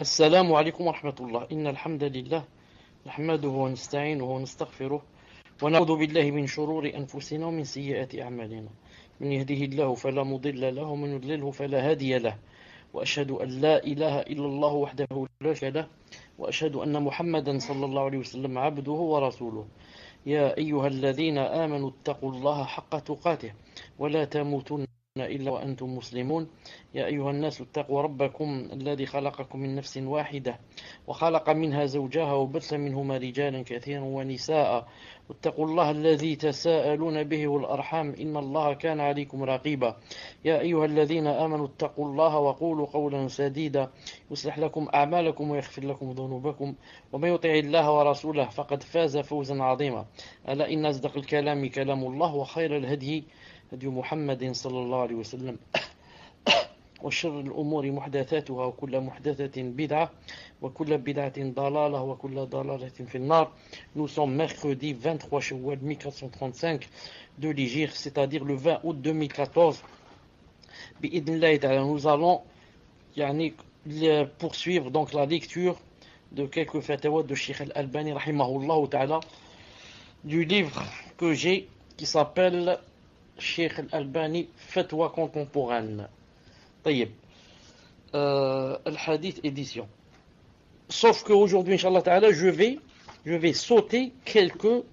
السلام عليكم ورحمة الله. إن الحمد لله نحمده ونستعينه ونستغفره ونعوذ بالله من شرور أنفسنا ومن سيئات أعمالنا. من يهده الله فلا مضل له ومن يضلله فلا هادي له، وأشهد أن لا إله إلا الله وحده لا شريك له، وأشهد أن محمدا صلى الله عليه وسلم عبده ورسوله. يا أيها الذين آمنوا اتقوا الله حق تقاته ولا تموتن إلا وأنتم مسلمون. يا أيها الناس اتقوا ربكم الذي خلقكم من نفس واحدة وخلق منها زوجها وبث منهما رجالا كثيرا ونساء، واتقوا الله الذي تساءلون به والأرحام إن الله كان عليكم رقيبا. يا أيها الذين آمنوا اتقوا الله وقولوا قولا سديدا يصلح لكم أعمالكم ويغفر لكم ذنوبكم، ومن يطع الله ورسوله فقد فاز فوزا عظيما. ألا إن أصدق الكلام كلام الله، وخير الهدي هدي محمد صلى الله عليه وسلم، وشر الأمور محدثاتها وكل محدثة بدعة وكل بدعة ضلالة وكل ضلالة في النار. Nous sommes mercredi 23 Shawwal 1435 de l'Hégire, c'est-à-dire le 20 août 2014. Nous allons poursuivre donc la lecture de quelques fatwas de Cheikh Al-Albani rahimahullah ta'ala, du livre que j'ai qui s'appelle Cheikh Al-Albani Fatwa contemporaine. طيب. Al-Hadith édition. Sauf qu'aujourd'hui, Inch'Allah Ta'ala, je vais sauter quelques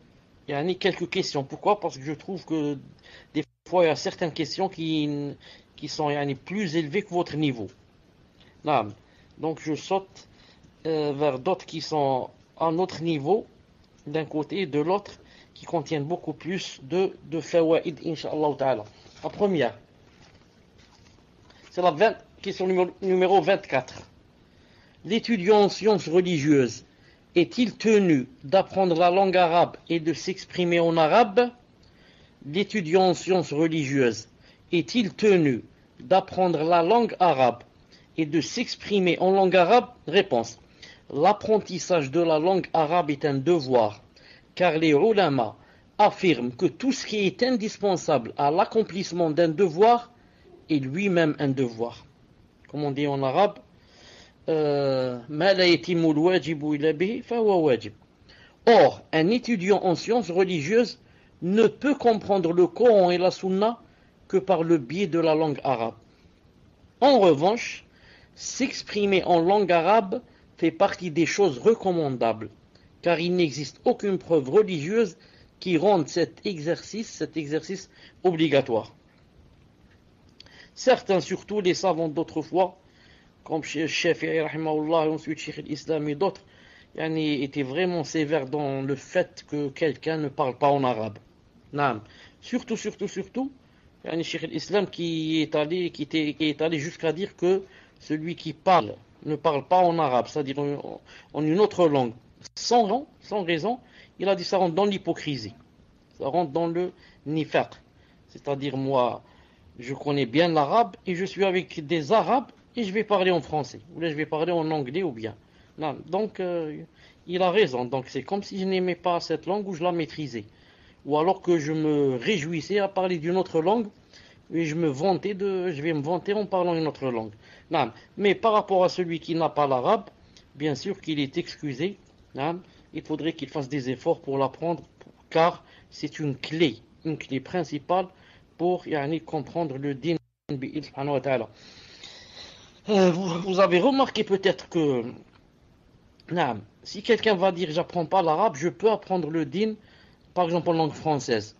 questions. Pourquoi? Parce que je trouve que des fois, il y a certaines questions qui sont plus élevées que votre niveau. Donc, je saute vers d'autres qui sont à notre niveau, d'un côté et de l'autre, qui contiennent beaucoup plus de fawaïd, Inch'Allah Ta'ala. La première, c'est la question numéro 24. L'étudiant en sciences religieuses est-il tenu d'apprendre la langue arabe et de s'exprimer en arabe? L'étudiant en sciences religieuses est-il tenu d'apprendre la langue arabe et de s'exprimer en langue arabe? Réponse. L'apprentissage de la langue arabe est un devoir, car les ulama affirment que tout ce qui est indispensable à l'accomplissement d'un devoir est lui-même un devoir. Comme on dit en arabe, or, un étudiant en sciences religieuses ne peut comprendre le Coran et la Sunna que par le biais de la langue arabe. En revanche, s'exprimer en langue arabe fait partie des choses recommandables, car il n'existe aucune preuve religieuse qui rende cet exercice obligatoire. Certains, surtout les savants d'autrefois, comme Shafi'i rahimahullah et ensuite Cheikh l'Islam et d'autres, étaient vraiment sévères dans le fait que quelqu'un ne parle pas en arabe. Surtout, Cheikh l'Islam qui est allé jusqu'à dire que celui qui parle ne parle pas en arabe, c'est-à-dire en une autre langue, sans raison, il a dit ça rentre dans l'hypocrisie, ça rentre dans le nifaq, c'est-à-dire moi, je connais bien l'arabe et je suis avec des arabes et je vais parler en français, ou là je vais parler en anglais ou bien. Donc il a raison, donc c'est comme si je n'aimais pas cette langue ou je la maîtrisais. Ou alors que je me réjouissais à parler d'une autre langue et je vais me vanter en parlant une autre langue. Mais par rapport à celui qui n'a pas l'arabe, bien sûr qu'il est excusé, il faudrait qu'il fasse des efforts pour l'apprendre, car c'est une clé principale pour comprendre le din bi subhanahu wa ta'ala. Vous avez remarqué peut-être que si quelqu'un va dire j'apprends pas l'arabe, je peux apprendre le din par exemple en langue française.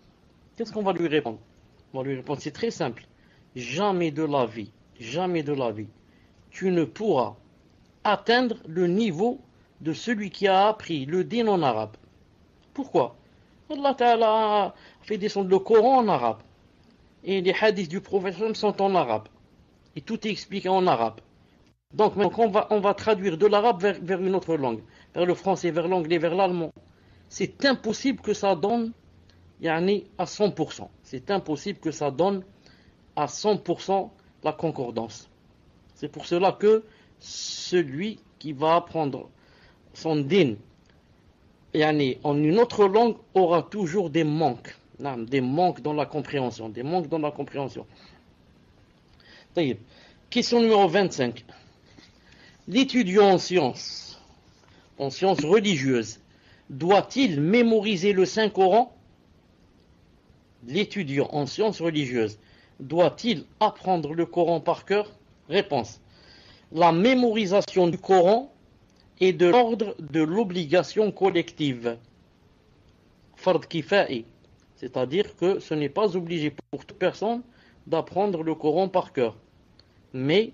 Qu'est-ce qu'on va lui répondre? On va lui répondre, c'est très simple. Jamais de la vie, tu ne pourras atteindre le niveau de celui qui a appris le din en arabe. Pourquoi? Allah Ta'ala a fait descendre le Coran en arabe. Et les hadiths du prophète sont en arabe. Et tout est expliqué en arabe. Donc on va traduire de l'arabe vers une autre langue. Vers le français, vers l'anglais, vers l'allemand. C'est impossible que ça donne à 100%. C'est impossible que ça donne à 100% la concordance. C'est pour cela que celui qui va apprendre son din en une autre langue aura toujours des manques. Des manques dans la compréhension. Question numéro 25. L'étudiant en sciences religieuses, doit-il mémoriser le Saint-Coran? L'étudiant en sciences religieuses, doit-il apprendre le Coran par cœur? Réponse. La mémorisation du Coran est de l'ordre de l'obligation collective. Fard kifa'i. C'est-à-dire que ce n'est pas obligé pour toute personne d'apprendre le Coran par cœur. Mais,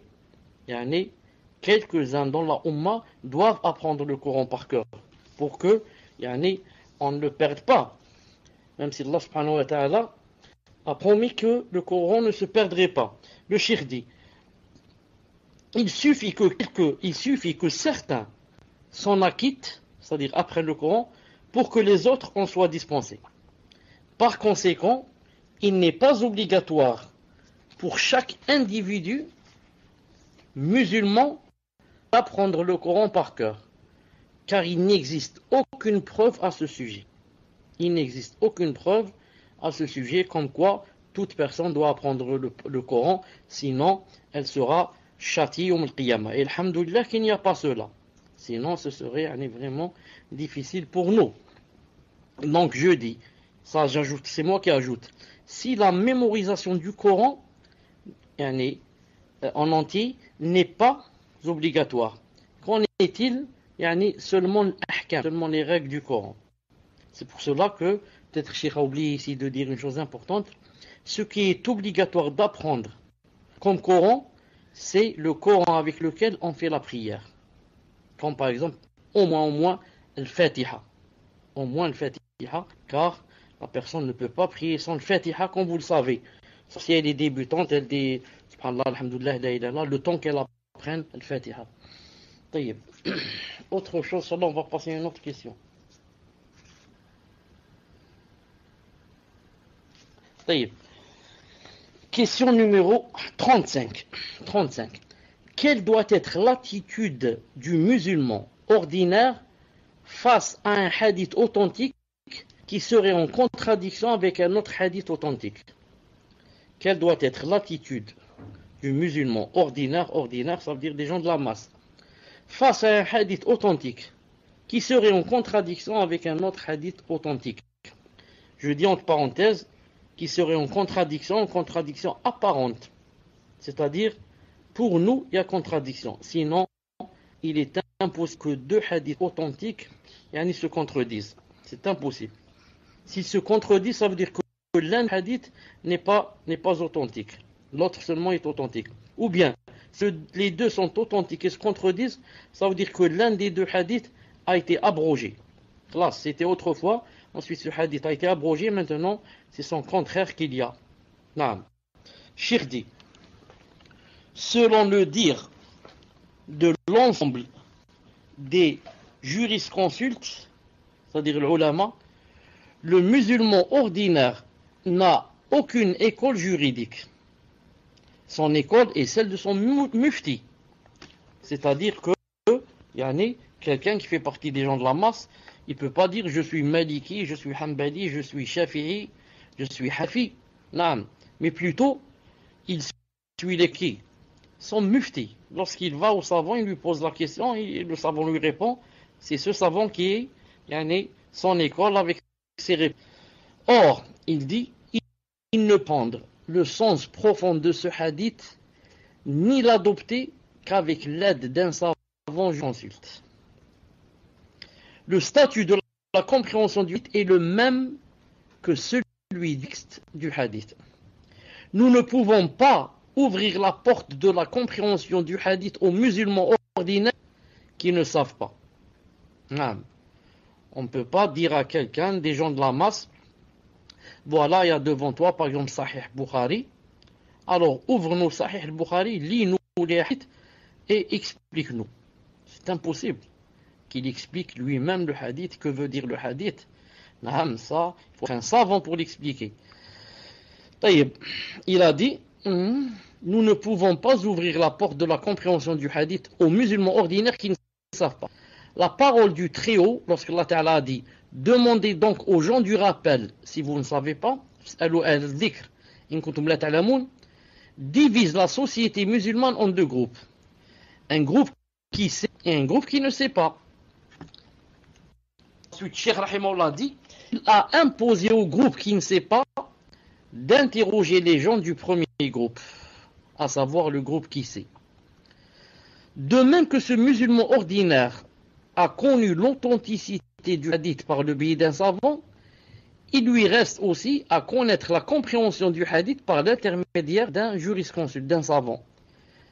quelques-uns dans la Ummah doivent apprendre le Coran par cœur. Pour que, on ne le perde pas. Même si Allah subhanahu wa ta'ala a promis que le Coran ne se perdrait pas. Le cheikh dit, il suffit que certains s'en acquittent, c'est-à-dire après le Coran, pour que les autres en soient dispensés. Par conséquent, il n'est pas obligatoire pour chaque individu musulman d'apprendre le Coran par cœur, car il n'existe aucune preuve à ce sujet. Il n'existe aucune preuve à ce sujet comme quoi toute personne doit apprendre le Coran, sinon elle sera châtiée au qiyamah. Et alhamdoulilah qu'il n'y a pas cela. Sinon ce serait vraiment difficile pour nous. Donc je dis, ça j'ajoute, c'est moi qui ajoute, si la mémorisation du Coran en entier n'est pas obligatoire, qu'en est-il seulement l'ahkam, seulement les règles du Coran? C'est pour cela que, peut-être Cheikh a oublié ici de dire une chose importante, ce qui est obligatoire d'apprendre comme Coran, c'est le Coran avec lequel on fait la prière. Comme par exemple, au moins, le Fatiha. Au moins le Fatiha, car la personne ne peut pas prier sans le Fatiha, comme vous le savez. Si elle est débutante, elle dit, subhanallah, alhamdoulilah, la ilaha illallah, le temps qu'elle apprenne le Fatiha. Taïb. Autre chose, sur là, on va passer à une autre question. Taïb. Question numéro 35. Quelle doit être l'attitude du musulman ordinaire face à un hadith authentique qui serait en contradiction avec un autre hadith authentique? Quelle doit être l'attitude du musulman ordinaire, ça veut dire des gens de la masse, face à un hadith authentique qui serait en contradiction avec un autre hadith authentique? Je dis entre parenthèses, qui serait en contradiction apparente. C'est-à-dire, pour nous, il y a contradiction. Sinon, il est impossible que deux hadiths authentiques se contredisent. C'est impossible. S'ils se contredisent, ça veut dire que l'un hadith n'est pas authentique. L'autre seulement est authentique. Ou bien, les deux sont authentiques et se contredisent, ça veut dire que l'un des deux hadiths a été abrogé. Là, c'était autrefois. Ensuite, ce hadith a été abrogé. Maintenant, c'est son contraire qu'il y a. Naam. Cheikh dit, selon le dire de l'ensemble des jurisconsultes, c'est-à-dire le ulama, le musulman ordinaire n'a aucune école juridique. Son école est celle de son mufti. C'est-à-dire que, quelqu'un qui fait partie des gens de la masse, il ne peut pas dire je suis maliki, je suis hanbali, je suis shafi'i, je suis hafi. Non. Mais plutôt, il suit les qui? Son mufti. Lorsqu'il va au savant, il lui pose la question et le savant lui répond. C'est ce savant qui est son école avec ses réponses. Or, il dit, il ne prendre le sens profond de ce hadith, ni l'adopter qu'avec l'aide d'un savant consulte. Le statut de la compréhension du hadith est le même que celui du hadith. Nous ne pouvons pas ouvrir la porte de la compréhension du hadith aux musulmans ordinaires qui ne savent pas. Non. On ne peut pas dire à quelqu'un, des gens de la masse, voilà, il y a devant toi, par exemple, Sahih Bukhari. Alors, ouvre-nous Sahih Bukhari, lis-nous les hadiths et explique-nous. C'est impossible qu'il explique lui-même le hadith. Que veut dire le hadith? Non, ça, il faut un savant pour l'expliquer. Il a dit, nous ne pouvons pas ouvrir la porte de la compréhension du hadith aux musulmans ordinaires qui ne savent pas. La parole du Très-Haut, lorsque Allah Ta'ala a dit, demandez donc aux gens du rappel, si vous ne savez pas, divise la société musulmane en deux groupes. Un groupe qui sait et un groupe qui ne sait pas. Ensuite, Cheikh Rahimahullah dit, il a imposé au groupe qui ne sait pas d'interroger les gens du premier groupe, à savoir le groupe qui sait. De même que ce musulman ordinaire a connu l'authenticité du hadith par le biais d'un savant, il lui reste aussi à connaître la compréhension du hadith par l'intermédiaire d'un jurisconsulte, d'un savant.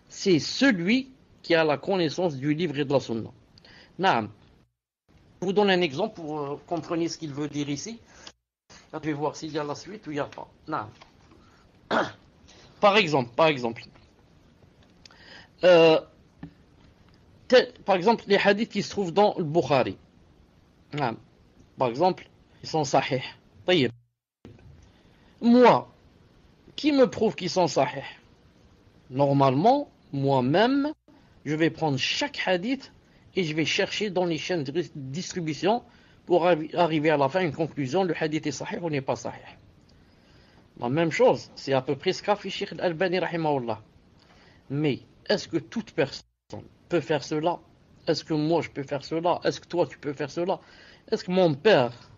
C'est celui qui a la connaissance du livre et de la sunna. Naam. Je vous donne un exemple pour comprendre ce qu'il veut dire ici. Je vais voir s'il y a la suite ou il n'y a pas. Naam. Par exemple, les hadiths qui se trouvent dans le Bukhari. Naam. Par exemple, ils sont sahih. طيب. Moi, qui me prouve qu'ils sont sahih? Normalement, moi-même, je vais prendre chaque hadith et je vais chercher dans les chaînes de distribution pour arriver à la fin à une conclusion, le hadith est sahih ou n'est pas sahih. La même chose, c'est à peu près ce qu'a fait Cheikh Al-Albani rahimahullah. Mais est-ce que toute personne peut faire cela? Est-ce que moi je peux faire cela? Est-ce que toi tu peux faire cela? Est-ce que mon père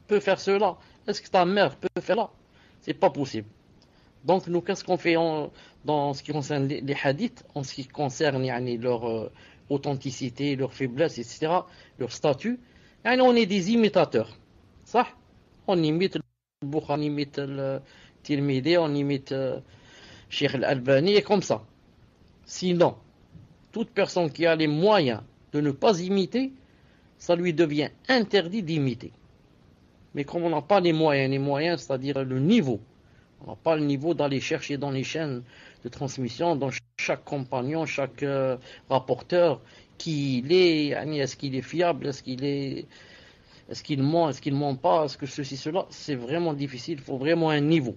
peut faire cela? Est-ce que ta mère peut faire cela? C'est pas possible. Donc nous, qu'est-ce qu'on fait dans ce qui concerne les hadiths, en ce qui concerne leur authenticité, leur faiblesse, etc., leur statut? On est des imitateurs. Ça, on imite le Bukhari, on imite le Tirmidhi, on imite Cheikh Al-Albani, et comme ça. Sinon, toute personne qui a les moyens de ne pas imiter, ça lui devient interdit d'imiter. Mais comme on n'a pas les moyens, c'est-à-dire le niveau, on n'a pas le niveau d'aller chercher dans les chaînes de transmission, dans chaque compagnon, chaque rapporteur, qui il est, est-ce qu'il est fiable, est-ce qu'il ment, est-ce qu'il ne ment pas, est-ce que ceci, cela, c'est vraiment difficile, il faut vraiment un niveau.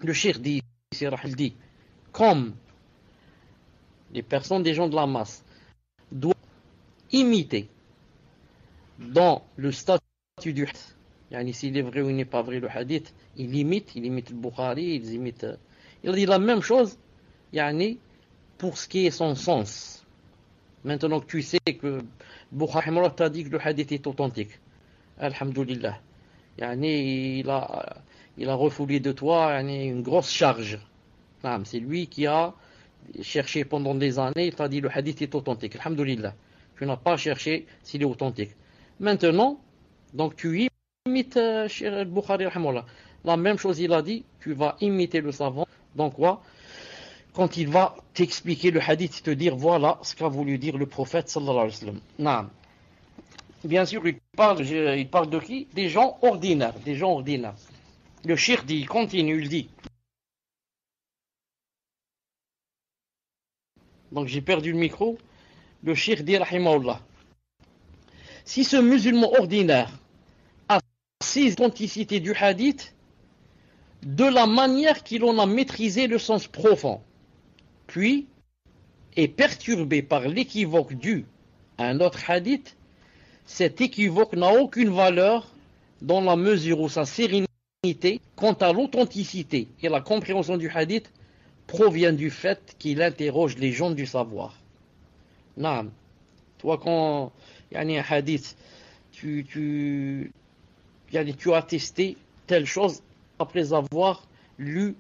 Le cheikh dit, il dit, comme les personnes, des gens de la masse, doivent imiter dans le statut du hadith, s'il est vrai ou il n'est pas vrai le hadith, il imite le Bukhari, il dit la même chose, pour ce qui est son sens. Maintenant que tu sais que Bukhari t'a dit que le hadith est authentique, alhamdulillah, il a refoulé de toi une grosse charge. C'est lui qui a cherché pendant des années, il t'a dit le hadith est authentique, alhamdulillah. Tu n'as pas cherché s'il est authentique. Maintenant, donc tu imites le Bukhari, la même chose il a dit, tu vas imiter le savant, donc quoi? Quand il va t'expliquer le hadith, te dire voilà ce qu'a voulu dire le prophète sallallahu alayhi wa sallam. Naam. Bien sûr, il parle de qui? Des gens ordinaires, Le cheikh dit, il continue, il dit. Donc j'ai perdu le micro. Le cheikh dit rahimahullah. Si ce musulman ordinaire a saisi l'authenticité du hadith de la manière qu'il en a maîtrisé le sens profond, puis est perturbé par l'équivoque dû à un autre hadith, cet équivoque n'a aucune valeur dans la mesure où sa sérénité quant à l'authenticité et la compréhension du hadith provient du fait qu'il interroge les gens du savoir. Naam. Toi, quand il y a un hadith, tu as testé telle chose après avoir lu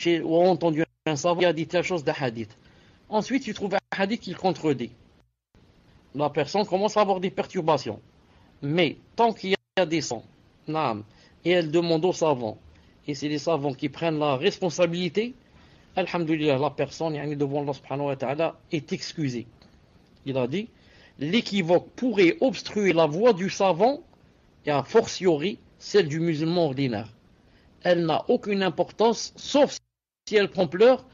ou entendu un savant qui a dit telle chose d'un hadith. Ensuite, tu trouves un hadith qui le contredit. La personne commence à avoir des perturbations. Mais tant qu'il y a des sons, et elle demande aux savants, et c'est les savants qui prennent la responsabilité, alhamdulillah, la personne devant Allah subhanahu wa ta'ala est excusée. Il a dit, l'équivoque pourrait obstruer la voix du savant et a fortiori celle du musulman ordinaire. Elle n'a aucune importance, sauf si elle prend pleur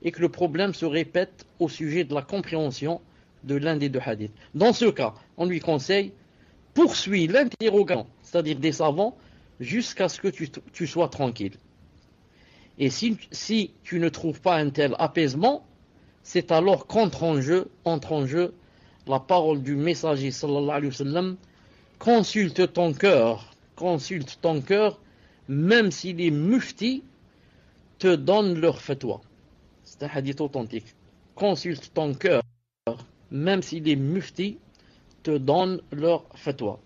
et que le problème se répète au sujet de la compréhension de l'un des deux hadiths. Dans ce cas, on lui conseille, poursuis l'interrogation, c'est-à-dire des savants, jusqu'à ce que tu sois tranquille. Et si tu ne trouves pas un tel apaisement, c'est alors qu'entre en jeu la parole du messager sallallahu alayhi wa sallam, consulte ton cœur, même si les muftis te donnent leur fatwa. C'est un hadith authentique. Consulte ton cœur, même si les muftis te donnent leur fatwa.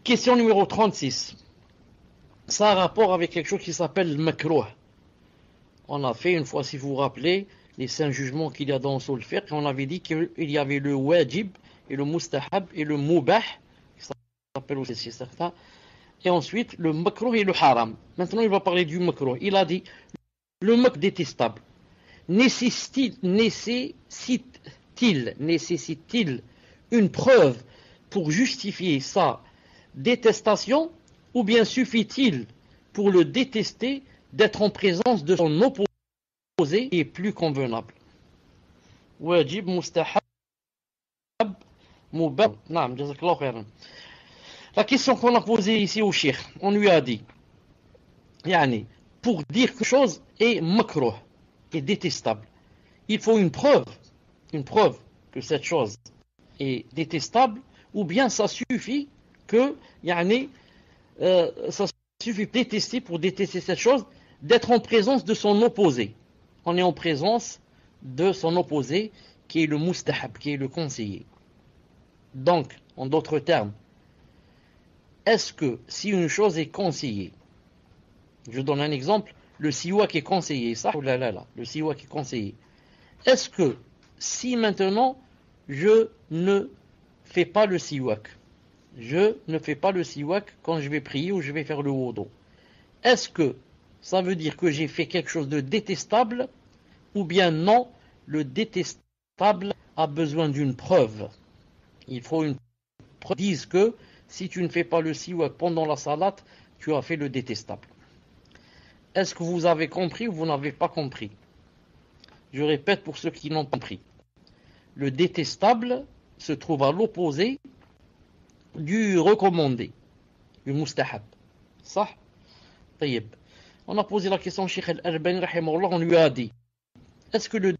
Question numéro 36. Ça a rapport avec quelque chose qui s'appelle le makrouh. On a fait une fois, si vous vous rappelez, les 5 jugements qu'il y a dans Usul al-Fiqh, on avait dit qu'il y avait le wajib et le mustahab et le mubah, qui s'appelle aussi chez certains, et ensuite le makrouh et le haram. Maintenant il va parler du makrouh. Il a dit le makrouh détestable nécessite-t-il une preuve pour justifier sa détestation, ou bien suffit-il pour le détester d'être en présence de son opposé qui est plus convenable? Wajib, mustahab, mubah. Naam, jazakallahu khairan. La question qu'on a posée ici au cheikh, on lui a dit, yani, pour dire que quelque chose est makrouh, est détestable, il faut une preuve que cette chose est détestable, ou bien ça suffit que, yani, ça suffit détester pour détester cette chose, d'être en présence de son opposé. On est en présence de son opposé qui est le mustahab, qui est le conseiller. Donc, en d'autres termes, est-ce que si une chose est conseillée, je donne un exemple, le siwak est conseillé, ça ou là, le siwak est conseillé. Est-ce que si maintenant je ne fais pas le siwak, quand je vais prier ou je vais faire le wudu, est-ce que ça veut dire que j'ai fait quelque chose de détestable, ou bien non, le détestable a besoin d'une preuve? Il faut une preuve qui dise que si tu ne fais pas le siwak pendant la salat, tu as fait le détestable. Est-ce que vous avez compris ou vous n'avez pas compris? Je répète pour ceux qui n'ont pas compris. Le détestable se trouve à l'opposé du recommandé, du mustahab. Ça? Taïeb. On a posé la question au Cheikh Al-Albani, rahimahullah, on lui a dit, est-ce que le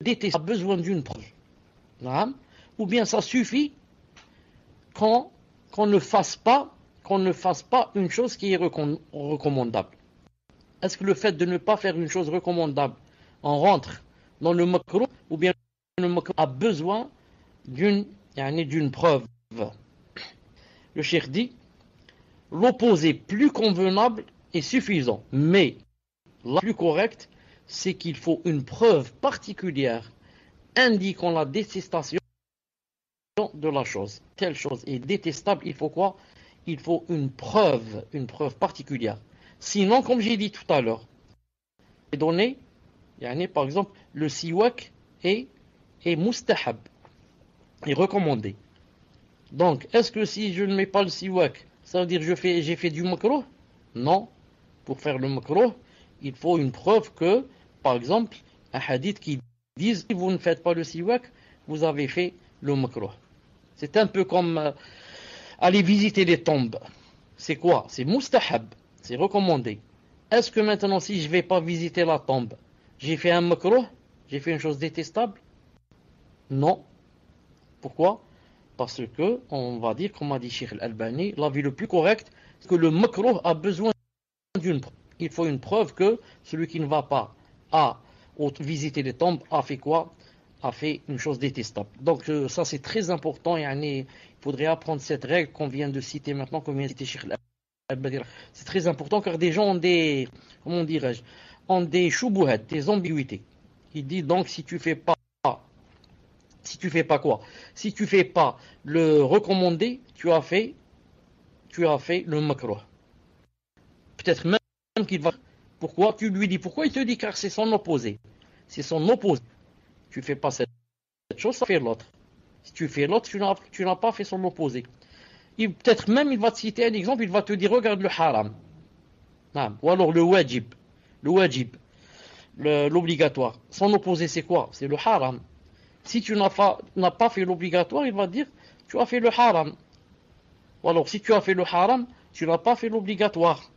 détestable a besoin d'une preuve? Non? Ou bien ça suffit qu'on ne fasse pas une chose qui est recommandable? Est-ce que le fait de ne pas faire une chose recommandable, on rentre dans le makrouh, ou bien le makrouh a besoin d'une preuve? Le cheikh dit, l'opposé plus convenable est suffisant, mais la plus correcte, c'est qu'il faut une preuve particulière indiquant la détestation de la chose. Telle chose est détestable, il faut quoi? Il faut une preuve particulière. Sinon, comme j'ai dit tout à l'heure, les données, par exemple, le siwak est mustahab, est recommandé. Donc, est-ce que si je ne mets pas le siwak, ça veut dire que j'ai fait du makrouh? Non. Pour faire le makrouh, il faut une preuve que, par exemple, un hadith qui dise si vous ne faites pas le siwak, vous avez fait le makrouh. C'est un peu comme aller visiter les tombes. C'est quoi? C'est mustahab, c'est recommandé. Est-ce que maintenant, si je ne vais pas visiter la tombe, j'ai fait un makrouh? J'ai fait une chose détestable? Non. Pourquoi? Parce que, on va dire, comme a dit Cheikh Al-Albani, l'avis le plus correct, c'est que le makrouh a besoin d'une preuve. Il faut une preuve que celui qui ne va pas à visiter les tombes a fait quoi? A fait une chose détestable. Donc ça c'est très important, il faudrait apprendre cette règle qu'on vient de citer maintenant, qu'on vient de citer Cheikh Al-Albani. C'est très important car des gens ont des, comment dirais-je, ont des shubuhat, des ambiguïtés. Il dit donc si tu fais pas quoi? Si tu fais pas le recommandé, tu as fait le makrouh. Peut-être même qu'il va... Pourquoi? Tu lui dis pourquoi? Il te dit car c'est son opposé. C'est son opposé. Tu fais pas cette chose, ça fait l'autre. Si tu fais l'autre, tu n'as pas fait son opposé. Peut-être même il va te citer un exemple, il va te dire regarde le haram. Ou alors le wajib. L'obligatoire. Son opposé c'est quoi? C'est le haram. Si tu n'as pas fait l'obligatoire, il va dire tu as fait le haram. Ou alors si tu as fait le haram, tu n'as pas fait l'obligatoire.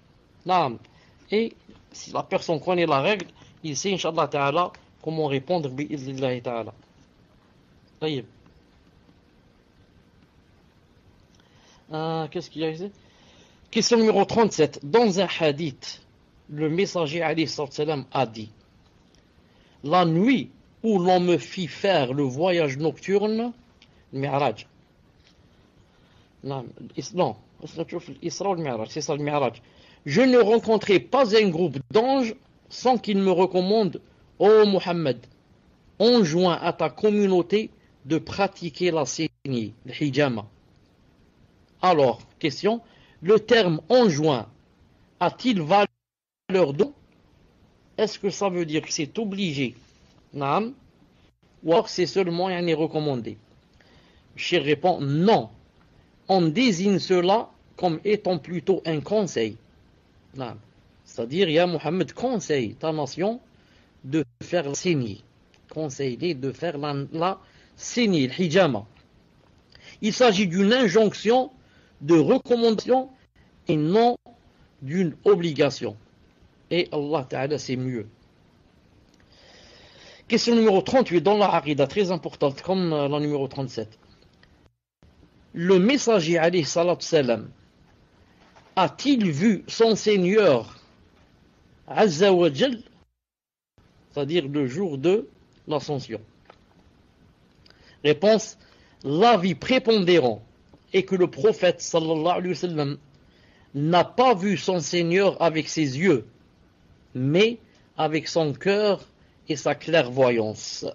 Et si la personne connaît la règle, il sait, Inch'Allah Ta'ala, comment répondre, bi'idhnillahi Ta'ala. Qu'est-ce qu'il y a ici? Question numéro 37. Dans un hadith, le messager alayhi salam a dit, la nuit où l'on me fit faire le voyage nocturne, Mi'raj. Non, Isra ou Mi'raj, c'est ça le Mi'raj. Je ne rencontrai pas un groupe d'anges sans qu'ils me recommandent, ô Muhammad, enjoins à ta communauté de pratiquer la saignée, le hijama. Alors, question, le terme enjoint a-t-il valeur d'eau? Est-ce que ça veut dire que c'est obligé? Naam. Ou alors c'est seulement recommandé? Cheikh répond non. On désigne cela comme étant plutôt un conseil. Naam. C'est-à-dire, ya Muhammad conseille ta nation de faire la saignée. Conseiller de faire la saignée, le hijama. Il s'agit d'une injonction de recommandation et non d'une obligation. Et Allah Ta'ala, c'est mieux. Question numéro 38 dans la Aqida, très importante, comme la numéro 37. Le messager, alayhi salatu salam, a-t-il vu son Seigneur, Azza wa Jal, c'est-à-dire le jour de l'ascension? Réponse, l'avis prépondérant est que le prophète, sallallahu alayhi wa sallam, n'a pas vu son Seigneur avec ses yeux, mais avec son cœur et sa clairvoyance.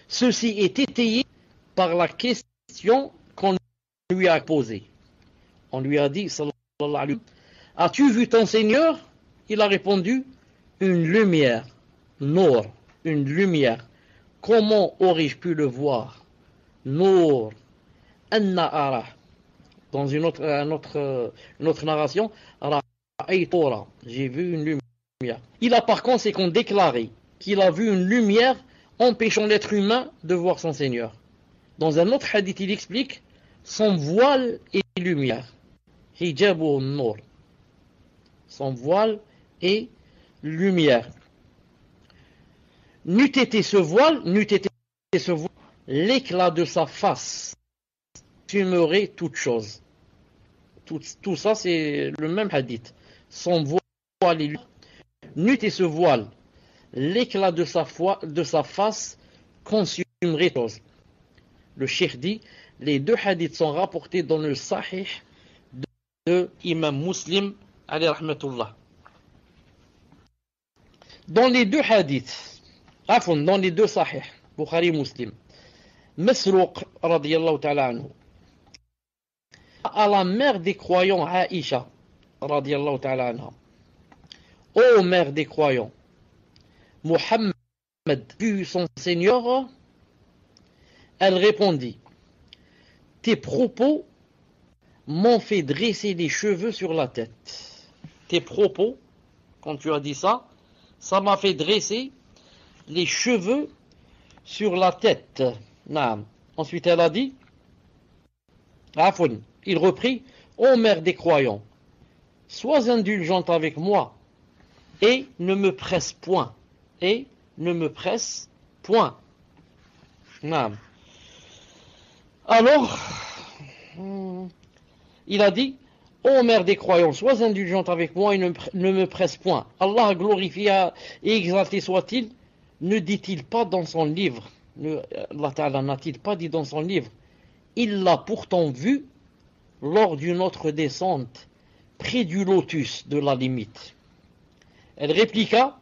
Ceci est étayé par la question qu'on lui a posée. On lui a dit, sallallahu alayhi wa sallam, as-tu vu ton Seigneur? Il a répondu, une lumière, Nour, une lumière. Comment aurais-je pu le voir? Nour, anna arah. Dans une autre narration, j'ai vu une lumière. Il a par conséquent déclaré qu'il a vu une lumière empêchant l'être humain de voir son Seigneur. Dans un autre hadith, il explique son voile et lumière. Hijabu nur. Son voile et lumière. N'eût été ce voile, l'éclat de sa face fumerait toute chose. Tout ça, c'est le même hadith. Son voile et lumière. N'eût été ce voile, l'éclat de sa face consumerait toute chose. Le cheikh dit, les deux hadiths sont rapportés dans le Sahih de Imam Muslim, alayhi rahmatullah. Dans les deux hadiths, dans les deux Sahih, Bukhari Muslim, Masruq radiyallahu ta'ala anhu, à la mère des croyants, Aïcha radiyallahu ta'ala anha, ô mère des croyants, Muhammad vu son Seigneur? Elle répondit, tes propos m'ont fait dresser les cheveux sur la tête. Tes propos, quand tu as dit ça, ça m'a fait dresser les cheveux sur la tête. Naam. Ensuite, elle a dit, il reprit, ô mère des croyants, sois indulgente avec moi et ne me presse point. Et ne me presse point. Naam. Alors, il a dit, ô mère des croyants, sois indulgente avec moi et ne me presse point. Allah glorifié et exalté soit-il, ne dit-il pas dans son livre, Allah Ta'ala n'a-t-il pas dit dans son livre, il l'a pourtant vu lors d'une autre descente, près du lotus de la limite. Elle répliqua,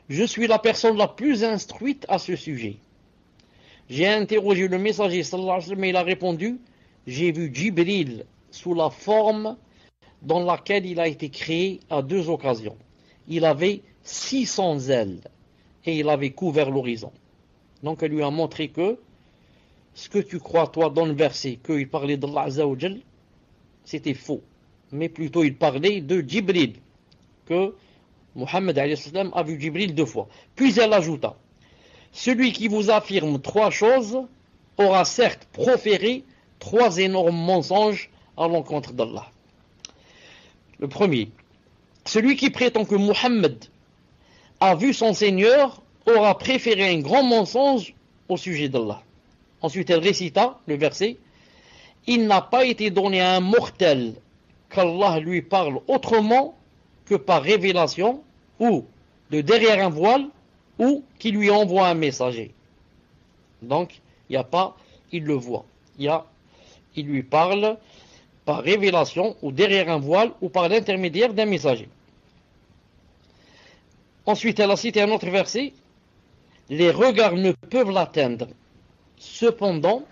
je suis la personne la plus instruite à ce sujet. J'ai interrogé le messager sallallahu alayhi wa sallam et il a répondu, j'ai vu Jibril sous la forme dans laquelle il a été créé à deux occasions. Il avait 600 ailes et il avait couvert l'horizon. Donc elle lui a montré que ce que tu crois toi dans le verset, qu'il parlait d'Allah Azza wa Jal, c'était faux. Mais plutôt il parlait de Jibril, que Muhammad alayhi salam a vu Jibril 2 fois. Puis elle ajouta, celui qui vous affirme 3 choses aura certes proféré 3 énormes mensonges à l'encontre d'Allah. Le premier, celui qui prétend que Muhammad a vu son Seigneur aura préféré un grand mensonge au sujet d'Allah. Ensuite elle récita le verset, il n'a pas été donné à un mortel qu'Allah lui parle autrement que par révélation ou de derrière un voile ou qui lui envoie un messager. Donc, il n'y a pas, il le voit. Il lui parle par révélation ou derrière un voile ou par l'intermédiaire d'un messager. Ensuite, elle a cité un autre verset. Les regards ne peuvent l'atteindre, cependant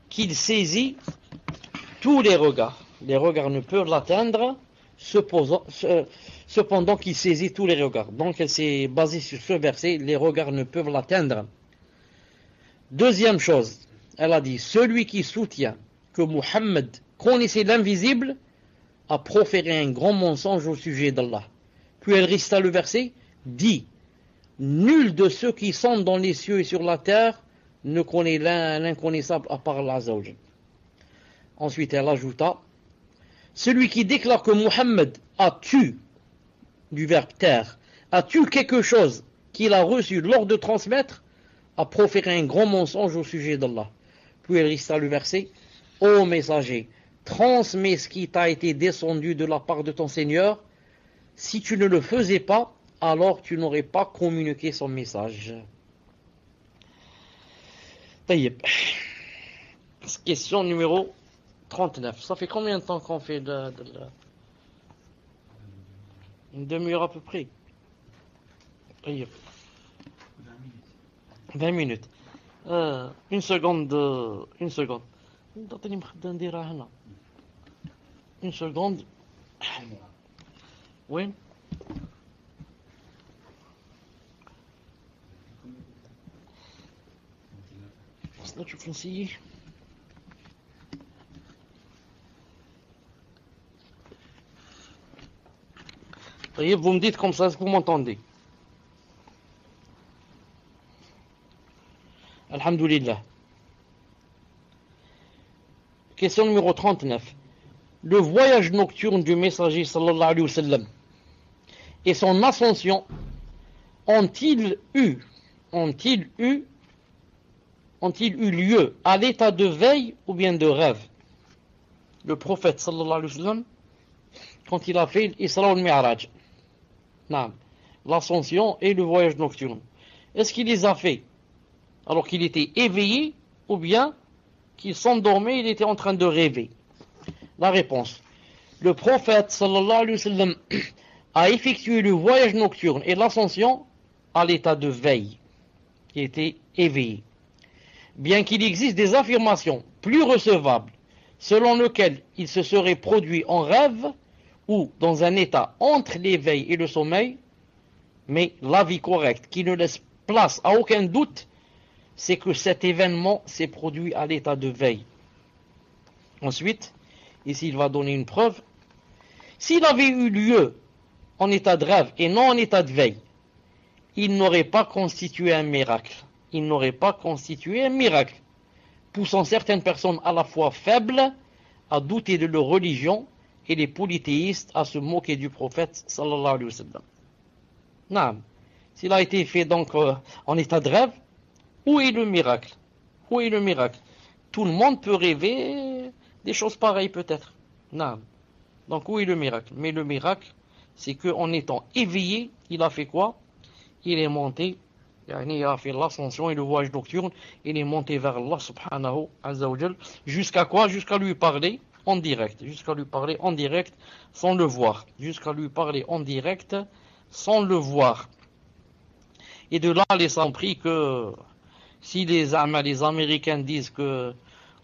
qu'il saisit tous les regards. Les regards ne peuvent l'atteindre, cependant qu'il saisit tous les regards. Donc, elle s'est basée sur ce verset. Les regards ne peuvent l'atteindre. Deuxième chose, elle a dit, celui qui soutient que Muhammad connaissait l'invisible a proféré un grand mensonge au sujet d'Allah. Puis elle récita le verset, dit, nul de ceux qui sont dans les cieux et sur la terre ne connaît l'inconnaissable à part Allah Azza wa Jal. Ensuite elle ajouta, celui qui déclare que Muhammad a tué, du verbe taire, a tué quelque chose qu'il a reçu lors de transmettre, a proféré un grand mensonge au sujet d'Allah. Puis elle récita le verset, ô messager, transmets ce qui t'a été descendu de la part de ton Seigneur. Si tu ne le faisais pas, alors tu n'aurais pas communiqué son message. Taïeb. Question numéro 39. Ça fait combien de temps qu'on fait une demi-heure à peu près? Taïeb. 20 minutes. Une seconde. Une seconde. Une seconde. Oui. Là, tu conseilles. Vous me dites comme ça, est-ce que vous m'entendez? Alhamdulillah. Question numéro 39. Le voyage nocturne du messager sallallahu alayhi wa sallam et son ascension ont-ils eu lieu à l'état de veille ou bien de rêve? Le prophète sallallahu alayhi wa sallam, quand il a fait l'Isra al Mi'raj, l'ascension et le voyage nocturne, est-ce qu'il les a fait alors qu'il était éveillé ou bien qu'il s'endormait, il était en train de rêver? La réponse, le prophète sallallahu alayhi wa sallam a effectué le voyage nocturne et l'ascension à l'état de veille, qui était éveillé. Bien qu'il existe des affirmations plus recevables selon lesquelles il se serait produit en rêve ou dans un état entre l'éveil et le sommeil, mais l'avis correct qui ne laisse place à aucun doute, c'est que cet événement s'est produit à l'état de veille. Ensuite, ici il va donner une preuve. S'il avait eu lieu en état de rêve et non en état de veille, il n'aurait pas constitué un miracle. Il n'aurait pas constitué un miracle, poussant certaines personnes à la fois faibles à douter de leur religion et les polythéistes à se moquer du prophète sallallahu alayhi wa sallam. Non. S'il a été fait donc en état de rêve, où est le miracle? Où est le miracle? Tout le monde peut rêver des choses pareilles peut-être. Non. Donc où est le miracle? Mais le miracle, c'est qu'en étant éveillé, il a fait quoi? Il est monté, il a fait l'ascension et le voyage nocturne, il est monté vers Allah subhanahu wa ta'ala, jusqu'à quoi? Jusqu'à lui parler en direct, jusqu'à lui parler en direct sans le voir, jusqu'à lui parler en direct sans le voir. Et de là, les ont pris que si les Américains disent que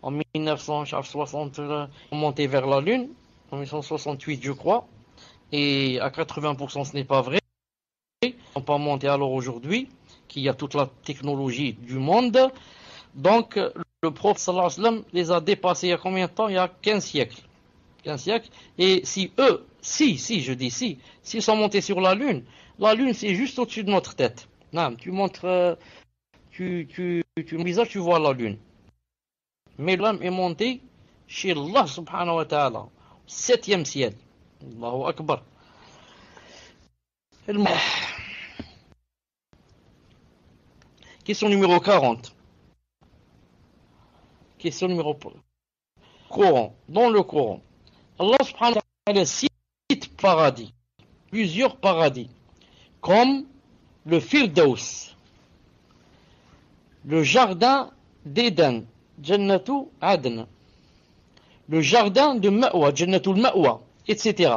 en 1960, on montait vers la Lune, en 1968 je crois, et à 80% ce n'est pas vrai, on ne peut pas monter alors aujourd'hui, qu'il y a toute la technologie du monde. Donc le prophète sallallahu alayhi wa sallam les a dépassés il y a combien de temps? Il y a 15 siècles. 15 siècles. Et si eux, je dis s'ils sont montés sur la Lune c'est juste au-dessus de notre tête. Non, tu montres, tu visage, tu vois la Lune. Mais l'homme est monté chez Allah subhanahu wa ta'ala, 7e ciel. Allahu Akbar. Question numéro 40. Question numéro Coran. Dans le Coran, Allah subhanahu wa ta'ala cite paradis, plusieurs paradis, comme le Firdaus, le jardin d'Éden, Jannatu Adn, le jardin de Ma'wa, Jannatul Ma'wa, etc.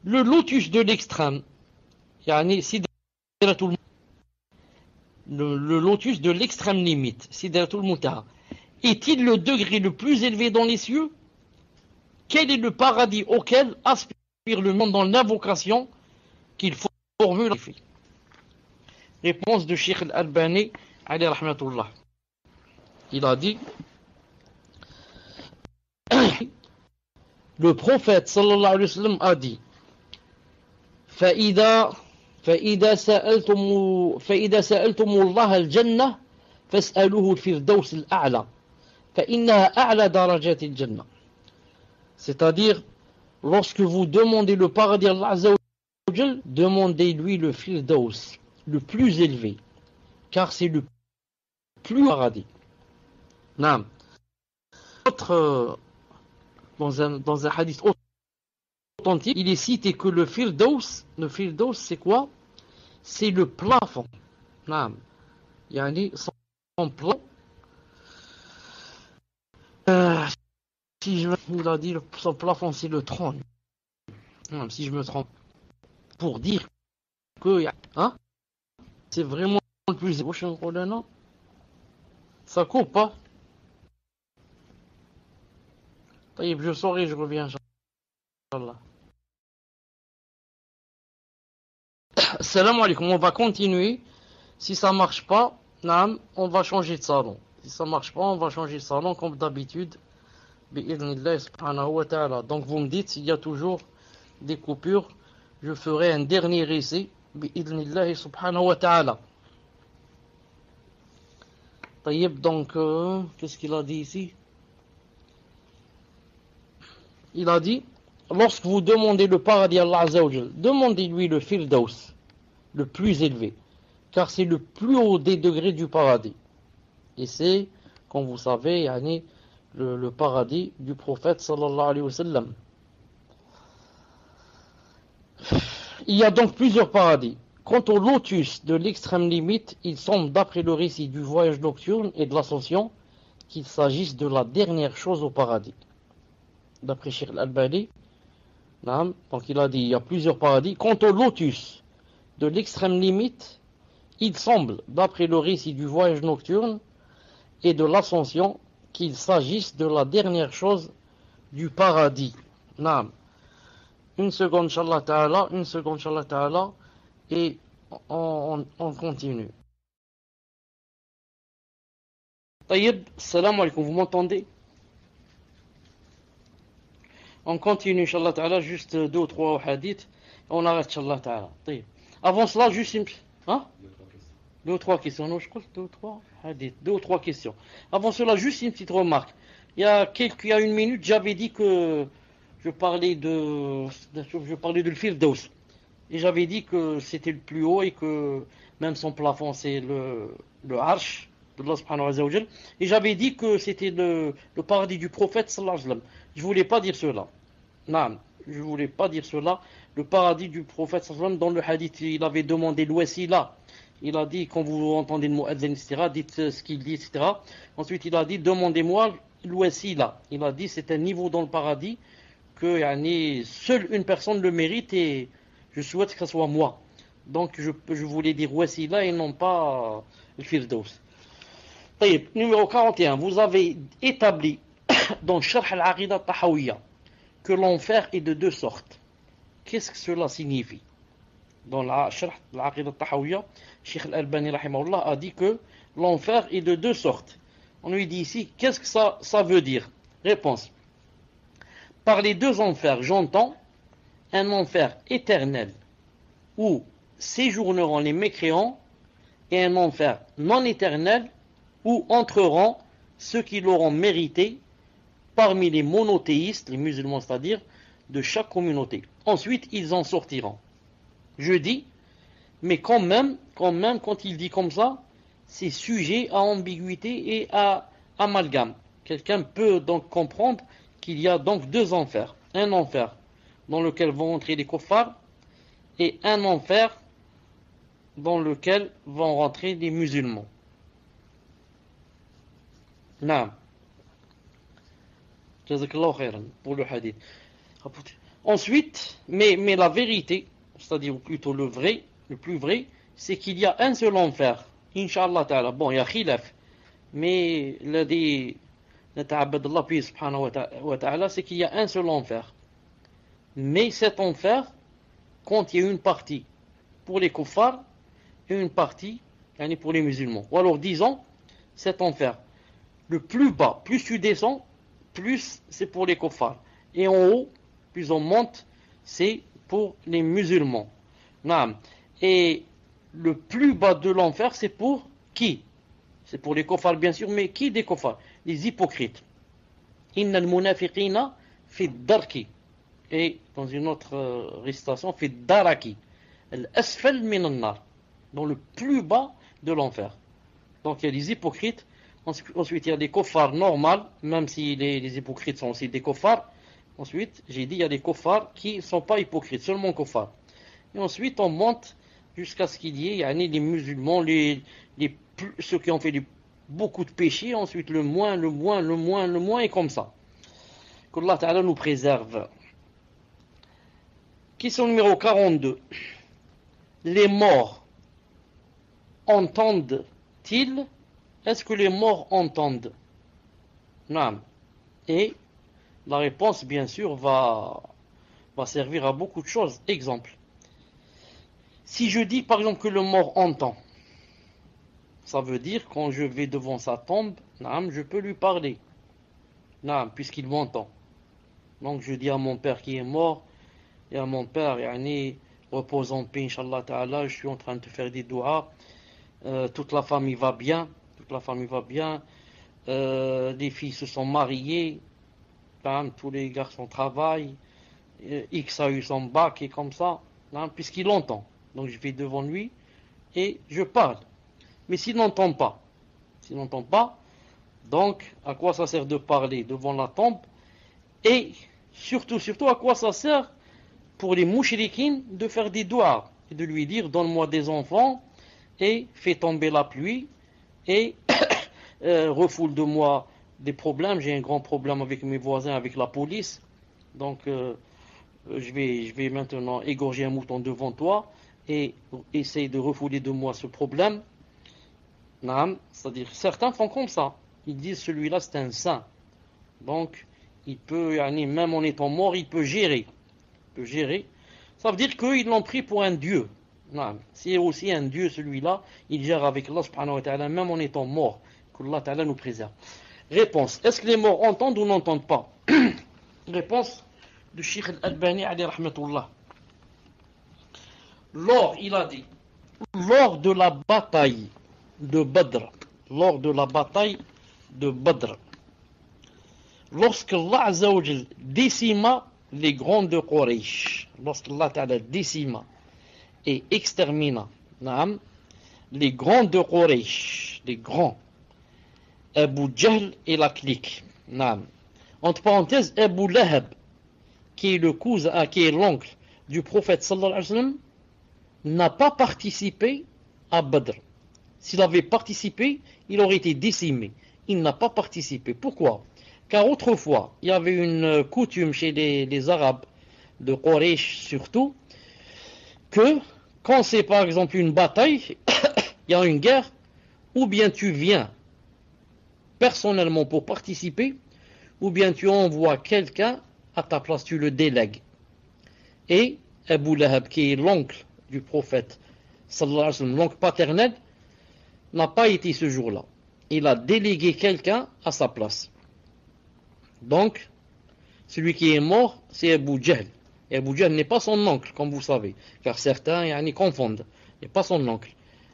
Le lotus de l'extrême, yani Sidratul, le lotus de l'extrême limite, Sidratul Muntaha, est-il le degré le plus élevé dans les cieux? Quel est le paradis auquel aspire le monde dans l'invocation qu'il formule? Réponse de Cheikh Al-Albani, alayhi rahmatullah. Il a dit, le prophète sallallahu alayhi wa sallam a dit, فإذا سألتم الله الجنة فاسألوه الفردوس الأعلى فإنها أعلى درجات الجنة. C'est-à-dire, lorsque vous demandez le paradis à Allah Azza wa Jal, demandez-lui le Firdaus, le plus élevé, car c'est le plus paradis. Naam. Dans un hadith authentique, il est cité que le Firdaus c'est quoi? C'est le plafond. Naam. Yani son plafond. Si je il a dit son plafond c'est le trône. Naam, si je me trompe. Pour dire que hein? C'est vraiment le plus élevé. Ça coupe pas? Je saurai, je reviens, Inch'Allah. Salam alaikum, on va continuer. Si ça marche pas, on va changer de salon. Si ça marche pas, on va changer de salon comme d'habitude. Bi'idhnillah subhanahu wa ta'ala. Donc vous me dites s'il y a toujours des coupures, je ferai un dernier essai. Bi'idhnillah subhanahu wa ta'ala. Donc, qu'est-ce qu'il a dit ici? Il a dit, lorsque vous demandez le paradis à Allah Azza wa Jal, demandez-lui le Firdaus, le plus élevé, car c'est le plus haut des degrés du paradis. Et c'est, comme vous savez, yani, le paradis du prophète sallallahu alayhi wa sallam. Il y a donc plusieurs paradis. Quant au lotus de l'extrême limite, il semble, d'après le récit du voyage nocturne et de l'ascension, qu'il s'agisse de la dernière chose au paradis. D'après Cheikh Al-Albani, donc il a dit il y a plusieurs paradis. Quant au lotus de l'extrême limite, il semble, d'après le récit du voyage nocturne et de l'ascension, qu'il s'agisse de la dernière chose du paradis. Une seconde, Inch'Allah Ta'ala, et on continue. Tayyib, salam alaikum, vous m'entendez? On continue, Inch'Allah Ta'ala, juste 2 ou 3 hadiths, on arrête, Inch'Allah Ta'ala. Avant cela, juste une... Hein? 2 ou 3 questions, non, je crois 2 ou 3 hadiths, 2 ou 3 questions. Avant cela, juste une petite remarque. Il y a 1 minute, j'avais dit que je parlais de le Firdaus. Et j'avais dit que c'était le plus haut et que même son plafond, c'est le Arsh de Allah subhanahu wa ta'ala. Et j'avais dit que c'était le paradis du prophète sallallahu alayhi wa sallam. Je voulais pas dire cela. Non, je voulais pas dire cela. Le paradis du prophète sallallahu alayhi wa sallam, dans le hadith, il avait demandé l'ouessila. Il a dit, quand vous entendez le mot adzan, etc., dites ce qu'il dit, etc. Ensuite, il a dit, demandez-moi l'ouessila. Il a dit, c'est un niveau dans le paradis que seule une personne le mérite et je souhaite que ce soit moi. Donc, je voulais dire ouessila et non pas le Firdaus. Numéro 41. Vous avez établi dans Sharh al-Aqida al-Tahawiyya que l'enfer est de 2 sortes. Qu'est-ce que cela signifie? Dans la Sharh al-Aqida al-Tahawiyya, Cheikh Al-Albani rahimahullah a dit que l'enfer est de 2 sortes. On lui dit ici, qu'est-ce que ça veut dire? Réponse. Par les 2 enfers, j'entends un enfer éternel où séjourneront les mécréants et un enfer non éternel où entreront ceux qui l'auront mérité parmi les monothéistes, les musulmans, c'est-à-dire de chaque communauté. Ensuite, ils en sortiront. Je dis, mais quand même, quand il dit comme ça, c'est sujet à ambiguïté et à amalgame. Quelqu'un peut donc comprendre qu'il y a donc 2 enfers. Un enfer dans lequel vont entrer les kuffars et un enfer dans lequel vont rentrer les musulmans. Naam. Jazakallahu khairan pour le hadith. Ensuite, mais la vérité, c'est-à-dire ou plutôt le plus vrai, c'est qu'il y a un seul enfer. Inch'Allah ta'ala. Bon, il y a khilaf. Mais l'adi nata'abbad Allah puis subhanahu wa ta'ala, c'est qu'il y a un seul enfer. Mais cet enfer contient une partie pour les kuffars et une partie pour les musulmans. Ou alors disons, cet enfer, le plus bas, plus tu descends, plus c'est pour les kuffars. Et en haut, plus on monte, c'est pour les musulmans. Et le plus bas de l'enfer, c'est pour qui? C'est pour les kuffars bien sûr, mais qui des kuffars? Les hypocrites. Inna al-munafiqina fi darki. Et dans une autre récitation, fi daraki. Al-asfal min an-nar. Dans le plus bas de l'enfer. Donc il y a les hypocrites. Ensuite il y a des kuffars normaux, même si les hypocrites sont aussi des kuffars. Ensuite, j'ai dit il y a des kuffars qui ne sont pas hypocrites, seulement kuffars. Et ensuite on monte jusqu'à ce qu'il y ait les musulmans, ceux qui ont fait beaucoup de péchés, ensuite le moins, et comme ça. Qu'Allah Ta'ala nous préserve. Question numéro 42. Les morts entendent-ils? Est-ce que les morts entendent? Non. Et la réponse, bien sûr, va servir à beaucoup de choses. Exemple. Si je dis, par exemple, que le mort entend, ça veut dire, quand je vais devant sa tombe, je peux lui parler. Puisqu'il m'entend. Donc, je dis à mon père qui est mort, et à mon père, repose en paix, Inch'Allah Ta'ala, je suis en train de te faire des doigts. Toute la famille va bien. Les filles se sont mariées. Tous les garçons travaillent. X a eu son bac et comme ça. Puisqu'il entend. Donc, je vais devant lui et je parle. Mais s'il n'entend pas, donc à quoi ça sert de parler devant la tombe? Et surtout, à quoi ça sert pour les mouchriquines de faire des doigts et de lui dire donne-moi des enfants et fais tomber la pluie et refoule de moi des problèmes. J'ai un grand problème avec mes voisins, avec la police. Donc je vais maintenant égorger un mouton devant toi et essayer de refouler de moi ce problème. C'est-à-dire, certains font comme ça. Ils disent celui-là c'est un saint. Donc, il peut, même en étant mort, il peut gérer. Ça veut dire qu'ils l'ont pris pour un dieu. C'est aussi un dieu celui-là. Il gère avec Allah subhanahu wa ta'ala, même en étant mort. Qu'Allah ta'ala nous préserve. Réponse. Est-ce que les morts entendent ou n'entendent pas? Réponse du Cheikh Al-Albani alayhi rahmatullah. Il a dit, lors de la bataille de Badr, lorsque Allah Azza wa Jal décima les grands de Quraysh, lorsque Allah Ta'ala décima et extermina les grands de Quraysh, les grands, Abu Jahl et la clique, entre parenthèses Abu Lahab, qui est le cousin, qui est l'oncle du prophète sallallahu alayhi wa sallam, n'a pas participé à Badr. S'il avait participé, il aurait été décimé. Il n'a pas participé. Pourquoi? Car autrefois, il y avait une coutume chez les Arabes, de Quraysh surtout, que quand c'est par exemple une bataille, il y a une guerre, ou bien tu viens personnellement pour participer, ou bien tu envoies quelqu'un à ta place, tu le délègues. Et Abu Lahab, qui est l'oncle du prophète, sallallahu alayhi wa sallam, l'oncle paternel, n'a pas été ce jour-là. Il a délégué quelqu'un à sa place. Donc, celui qui est mort, c'est Abu Jahl. Et Abu Jahl n'est pas son oncle, comme vous savez, car certains confondent. Il n'est pas son oncle.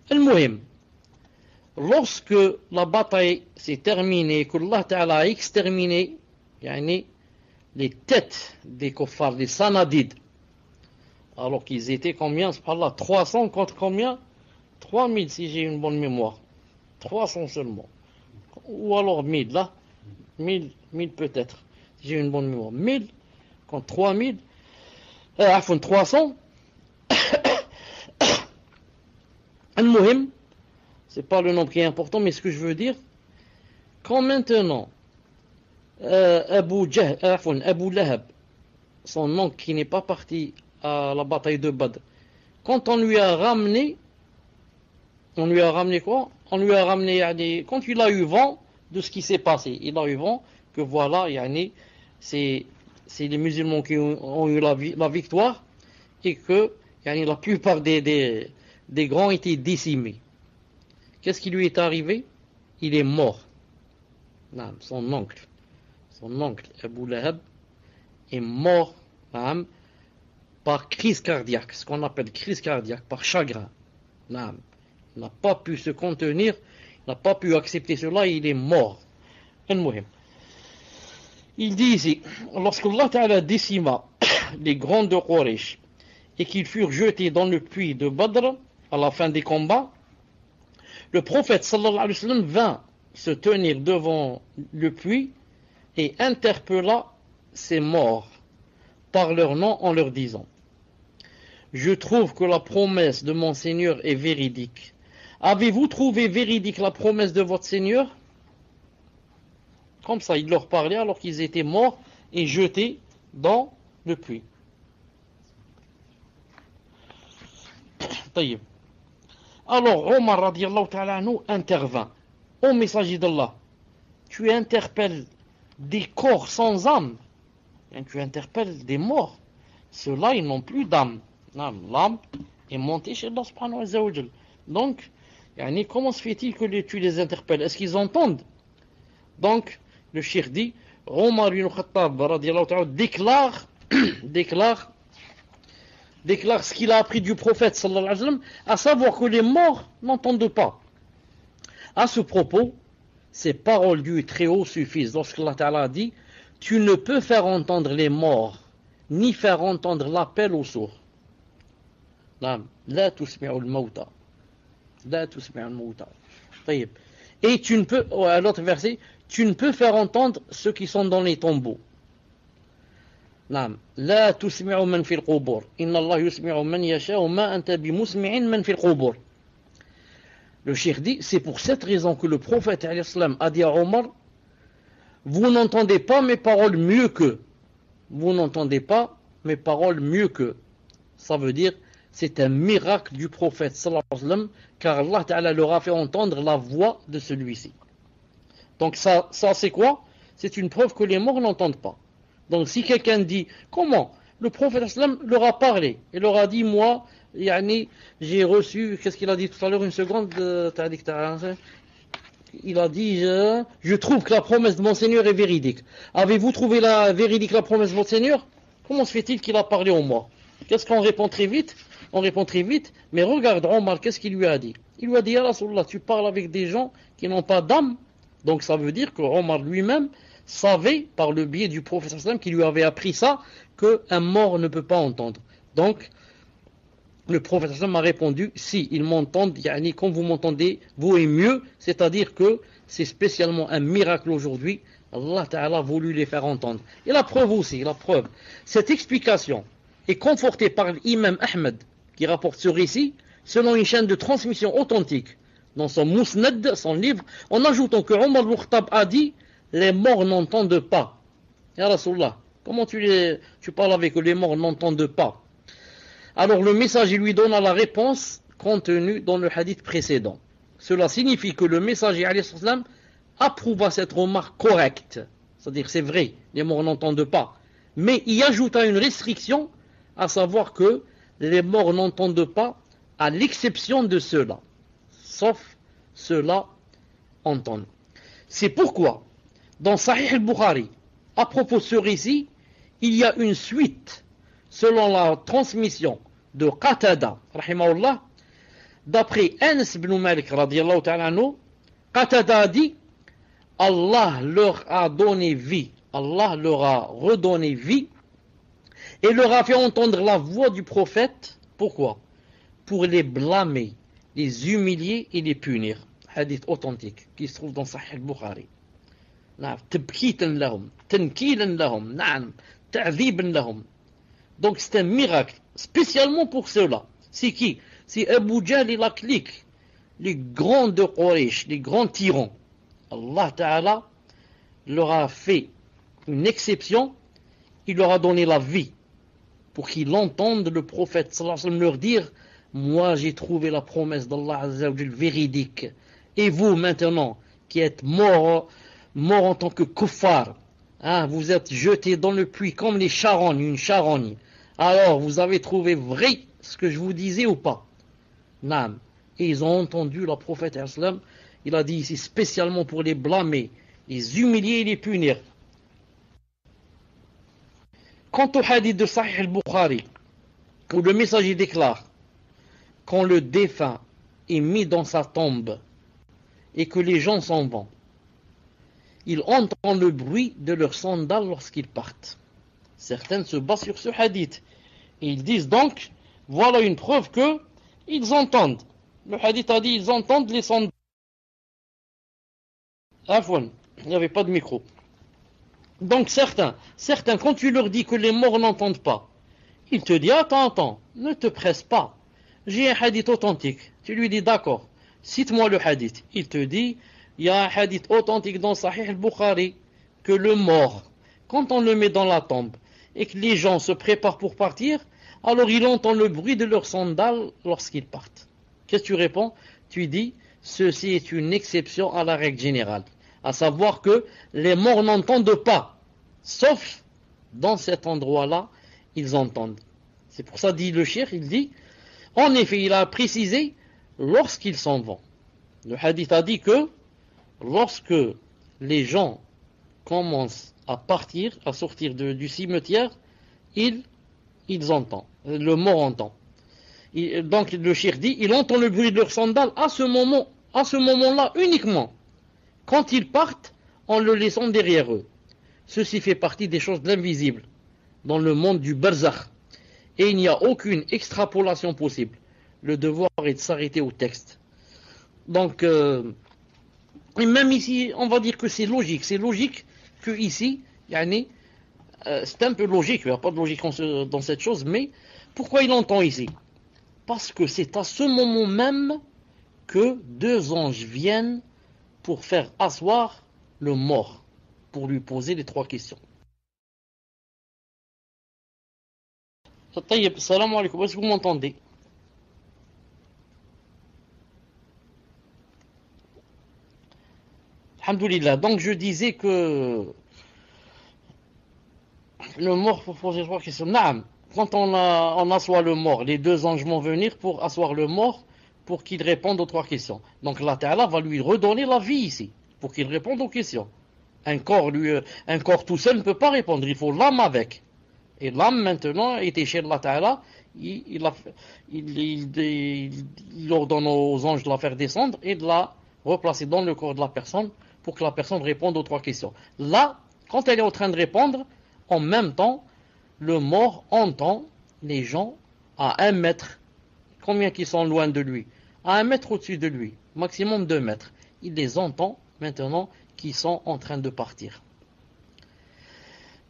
Al-Muhim, lorsque la bataille s'est terminée, que Allah Ta'ala a exterminé les têtes des kuffars, les sanadides, alors qu'ils étaient combien? Subhanallah, 300 contre combien? 3000 si j'ai une bonne mémoire. 300 seulement. Ou alors 1000, là. 1000 peut-être, si j'ai une bonne mémoire. 1000 contre 3000. 300. Al-Muhim, c'est pas le nombre qui est important, mais ce que je veux dire, quand maintenant Abu Lahab, son oncle qui n'est pas parti à la bataille de Badr, quand on lui a ramené quoi? On lui a ramené, yani, quand il a eu vent de ce qui s'est passé, il a eu vent que voilà, yani, c'est les musulmans qui ont eu la victoire et que yani, la plupart des grands étaient décimés. Qu'est-ce qui lui est arrivé? Il est mort. Non, son oncle, Abu Lahab, est mort par crise cardiaque, ce qu'on appelle crise cardiaque, par chagrin. Non, il n'a pas pu se contenir, il n'a pas pu accepter cela, il est mort. Il dit ici, lorsque Allah Ta'ala décima les grands de Quraysh et qu'ils furent jetés dans le puits de Badr à la fin des combats, le prophète sallallahu alayhi wa sallam vint se tenir devant le puits et interpella ces morts par leur nom en leur disant: je trouve que la promesse de mon Seigneur est véridique. Avez-vous trouvé véridique la promesse de votre Seigneur? Comme ça, il leur parlait alors qu'ils étaient morts et jetés dans le puits. Alors Omar radiallahu ta'ala anhu intervint. Ô messager d'Allah, tu interpelles des corps sans âme, tu interpelles des morts. Ceux-là, ils n'ont plus d'âme. L'âme est montée chez Allah subhanahu wa ta'ala. Donc, comment se fait-il que tu les interpelles? Est-ce qu'ils entendent? Donc, le cheikh dit, Omar ibn Khattab radiallahu ta'ala déclare ce qu'il a appris du prophète sallallahu alayhi wa sallam, à savoir que les morts n'entendent pas. À ce propos, ces paroles du Très-Haut suffisent. Lorsqu'Allah Ta'ala dit, tu ne peux faire entendre les morts, ni faire entendre l'appel aux sourds. La tusmi'u al-mawta. La tusmi'u al-mawta. Et tu ne peux, à l'autre verset, tu ne peux faire entendre ceux qui sont dans les tombeaux. La tusmi'u man fil qubur. Inna Allah yusmi'u man yasha'u ma anta bimusmi'in man fil qubur. Le cheikh dit, c'est pour cette raison que le prophète a dit à Omar, vous n'entendez pas mes paroles mieux qu'eux. Vous n'entendez pas mes paroles mieux qu'eux. Ça veut dire, c'est un miracle du prophète sallallahu alayhi wa sallam, car Allah Ta'ala leur a fait entendre la voix de celui-ci. Donc ça c'est quoi? C'est une preuve que les morts n'entendent pas. Donc si quelqu'un dit, comment? Le prophète sallallahu alayhi wa sallam leur a parlé, et leur a dit, moi, j'ai reçu, qu'est-ce qu'il a dit tout à l'heure, une seconde, il a dit, je trouve que la promesse de mon Seigneur est véridique. Avez-vous trouvé véridique la promesse de votre Seigneur? Comment se fait-il qu'il a parlé aux morts? Qu'est-ce qu'on répond très vite? On répond très vite, mais regarde Omar, qu'est-ce qu'il lui a dit? Il lui a dit, ya Rasulallah, tu parles avec des gens qui n'ont pas d'âme. Donc ça veut dire que Omar lui-même savait, par le biais du prophète sallam, qui lui avait appris ça, qu'un mort ne peut pas entendre. Donc, le prophète sallam a répondu, si ils m'entendent, comme vous m'entendez, vous et mieux, c'est-à-dire que c'est spécialement un miracle aujourd'hui, Allah Ta'ala a voulu les faire entendre. Et la preuve aussi, cette explication est confortée par l'imam Ahmed, qui rapporte ce récit, selon une chaîne de transmission authentique, dans son Musnad, son livre, en ajoutant que Omar ibn Khattab a dit, les morts n'entendent pas. Ya Rasulallah, comment tu parles avec eux, les morts n'entendent pas? Alors le messager lui donna la réponse contenue dans le hadith précédent. Cela signifie que le messager alayhi salam approuva cette remarque correcte. C'est-à-dire c'est vrai, les morts n'entendent pas. Mais il ajouta une restriction, à savoir que les morts n'entendent pas à l'exception de ceux-là. Sauf ceux-là entendent. C'est pourquoi, dans Sahih al-Bukhari, à propos de ce récit, il y a une suite, selon la transmission de Qatada, rahimahullah, d'après Anas ibn Malik, radiyallahu ta'ala anhu, Qatada a dit, Allah leur a donné vie, Allah leur a redonné vie, et leur a fait entendre la voix du prophète. Pourquoi? Pour les blâmer, les humilier et les punir. Hadith authentique, qui se trouve dans Sahih al-Bukhari. تبكيتا لهم تنكيلا لهم نعم تعذيبا لهم. Donc c'est un miracle spécialement pour ceux-là. C'est qui? C'est Abu Jahl et la clique les grands de Quraysh, les grands tyrans, Allah Ta'ala leur a fait une exception, il leur a donné la vie pour qu'ils entendent le prophète sallallahu alayhi wa sallam leur dire: moi j'ai trouvé la promesse d'Allah Azza wa Jal véridique, et vous maintenant qui êtes morts en tant que kuffar, hein, vous êtes jetés dans le puits comme les charognes, une charogne, alors vous avez trouvé vrai ce que je vous disais ou pas? Naam. Et ils ont entendu le prophète sallam, il a dit ici spécialement pour les blâmer, les humilier et les punir. Quant au hadith de Sahih al-Bukhari, où le messager déclare: quand le défunt est mis dans sa tombe et que les gens s'en vont, ils entendent le bruit de leurs sandales lorsqu'ils partent. Certains se basent sur ce hadith et ils disent donc: voilà une preuve que ils entendent. Le hadith a dit: ils entendent les sandales. Afwan, il n'y avait pas de micro. Donc certains, quand tu leur dis que les morts n'entendent pas, ils te disent: attends, ne te presse pas, j'ai un hadith authentique. Tu lui dis: d'accord, cite-moi le hadith. Il te dit: il y a un hadith authentique dans Sahih al-Bukhari que le mort, quand on le met dans la tombe et que les gens se préparent pour partir, alors il entend le bruit de leurs sandales lorsqu'ils partent. Qu'est-ce que tu réponds? Tu dis: ceci est une exception à la règle générale, à savoir que les morts n'entendent pas, sauf dans cet endroit-là, ils entendent. C'est pour ça, dit le cheikh, il dit, en effet, il a précisé lorsqu'ils s'en vont. Le hadith a dit que lorsque les gens commencent à partir, à sortir du cimetière, ils entendent, le mort entend. Donc le cheikh dit, il entend le bruit de leurs sandales à ce moment-là uniquement, quand ils partent en le laissant derrière eux. Ceci fait partie des choses de l'invisible dans le monde du barzakh, et il n'y a aucune extrapolation possible. Le devoir est de s'arrêter au texte. Donc, et même ici, on va dire que c'est logique. C'est logique que ici, c'est un peu logique, il n'y a pas de logique dans cette chose, mais pourquoi il entend ici? Parce que c'est à ce moment même que deux anges viennent pour faire asseoir le mort, pour lui poser les trois questions. Salam alaikum, est-ce que vous m'entendez? Alhamdulillah. Donc je disais que le mort pour poser trois questions. Naam. Quand on assoit le mort, les deux anges vont venir pour asseoir le mort pour qu'il réponde aux trois questions. Donc Allah Ta'ala va lui redonner la vie ici, pour qu'il réponde aux questions. Un corps tout seul ne peut pas répondre, il faut l'âme avec. Et l'âme maintenant était chez Allah Ta'ala, il ordonne aux anges de la faire descendre et de la replacer dans le corps de la personne pour que la personne réponde aux trois questions. Là, quand elle est en train de répondre, en même temps, le mort entend les gens à 1 mètre. Combien qui sont loin de lui? À 1 mètre au-dessus de lui, maximum 2 mètres. Il les entend maintenant qui sont en train de partir.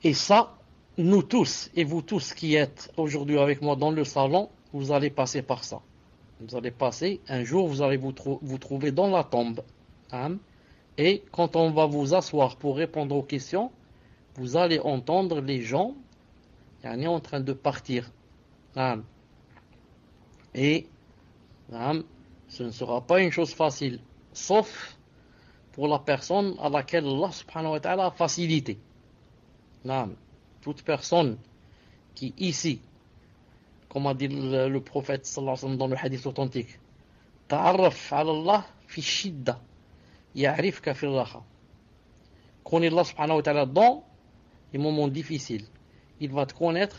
Et ça, nous tous, et vous tous qui êtes aujourd'hui avec moi dans le salon, vous allez passer par ça. Vous allez passer, un jour vous allez vous trouver dans la tombe. Hein? Et quand on va vous asseoir pour répondre aux questions, vous allez entendre les gens en train de partir. Hein? Et ce ne sera pas une chose facile, sauf pour la personne à laquelle Allah subhanahu wa ta'ala a facilité. Toute personne qui ici, comme a dit le prophète sallallahu alayhi wa sallam dans le hadith authentique, ta'arraf ala Allah fi shidda, ya'rifka fi raha. Connais Allah subhanahu wa ta'ala dans les moments difficiles. Il va te connaître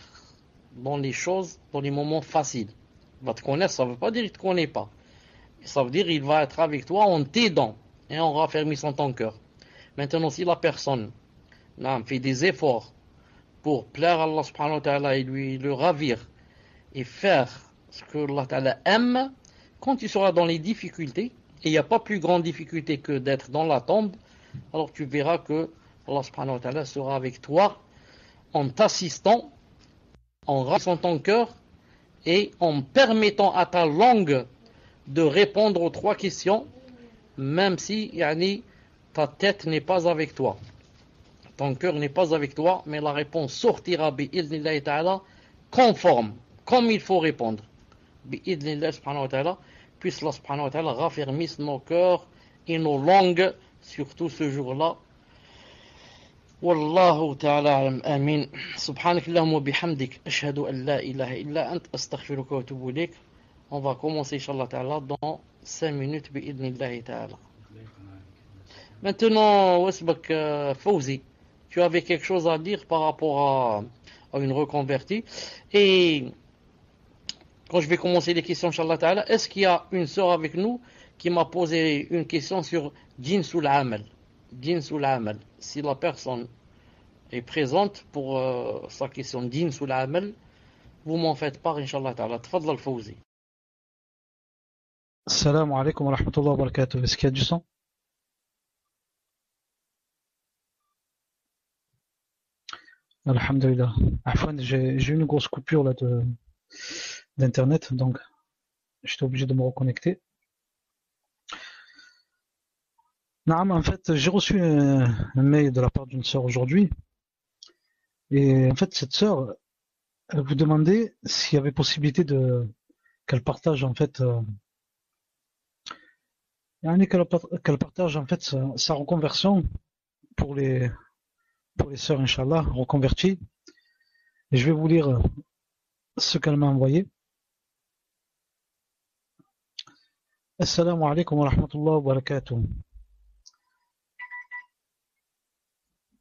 dans les choses, dans les moments faciles. Il va te connaître, ça ne veut pas dire qu'il ne te connaît pas. Ça veut dire qu'il va être avec toi en t'aidant et en raffermissant ton cœur. Maintenant, si la personne fait des efforts pour plaire à Allah subhanahu wa ta'ala et lui le ravir et faire ce que Allah ta'ala aime, quand tu seras dans les difficultés, et il n'y a pas plus grande difficulté que d'être dans la tombe, alors tu verras que Allah subhanahu wa ta'ala sera avec toi en t'assistant, en raffermissant ton cœur et en permettant à ta langue de répondre aux 3 questions, même si yani, ta tête n'est pas avec toi. Ton cœur n'est pas avec toi, mais la réponse sortira bi'idhnillahi ta'ala conforme, comme il faut répondre. Bi'idhnillahi subhanahu wa ta'ala, puisse Allah subhanahu wa ta'ala raffermisse nos cœurs et nos langues, surtout ce jour-là. والله تعالى أعلم آمين سبحانك اللهم وبحمدك أشهد أن لا إله إلا أنت أستغفرك وأتوب إليك. On va commencer Inch'Allah Ta'ala dans 5 minutes بإذن الله تعالى. Maintenant Wasbak Fawzi, tu avais quelque chose à dire par rapport à une reconvertie, et quand je vais commencer les questions Inch'Allah Ta'ala, est-ce qu'il y a une sœur avec nous qui m'a posé une question sur Jinsul Amal? Jinsul Amal, si la personne est présente pour sa question Jinsul Amal, vous m'en faites part Inch'Allah Ta'ala. Tfadlal Fawzi. Salam alaikum wa rahmatullahi wa barakatuh. Est-ce qu'il y a du son? Alhamdulillah. Afwan, j'ai eu une grosse coupure là d'internet, donc j'étais obligé de me reconnecter. Naam, en fait, j'ai reçu un mail de la part d'une sœur aujourd'hui, et en fait, cette sœur, elle vous demandait s'il y avait possibilité qu'elle partage en fait, qu'elle partage en fait sa reconversion pour les sœurs, Inch'Allah, reconverties. Et je vais vous lire ce qu'elle m'a envoyé. Assalamu alaikum wa rahmatullahi wa barakatuh.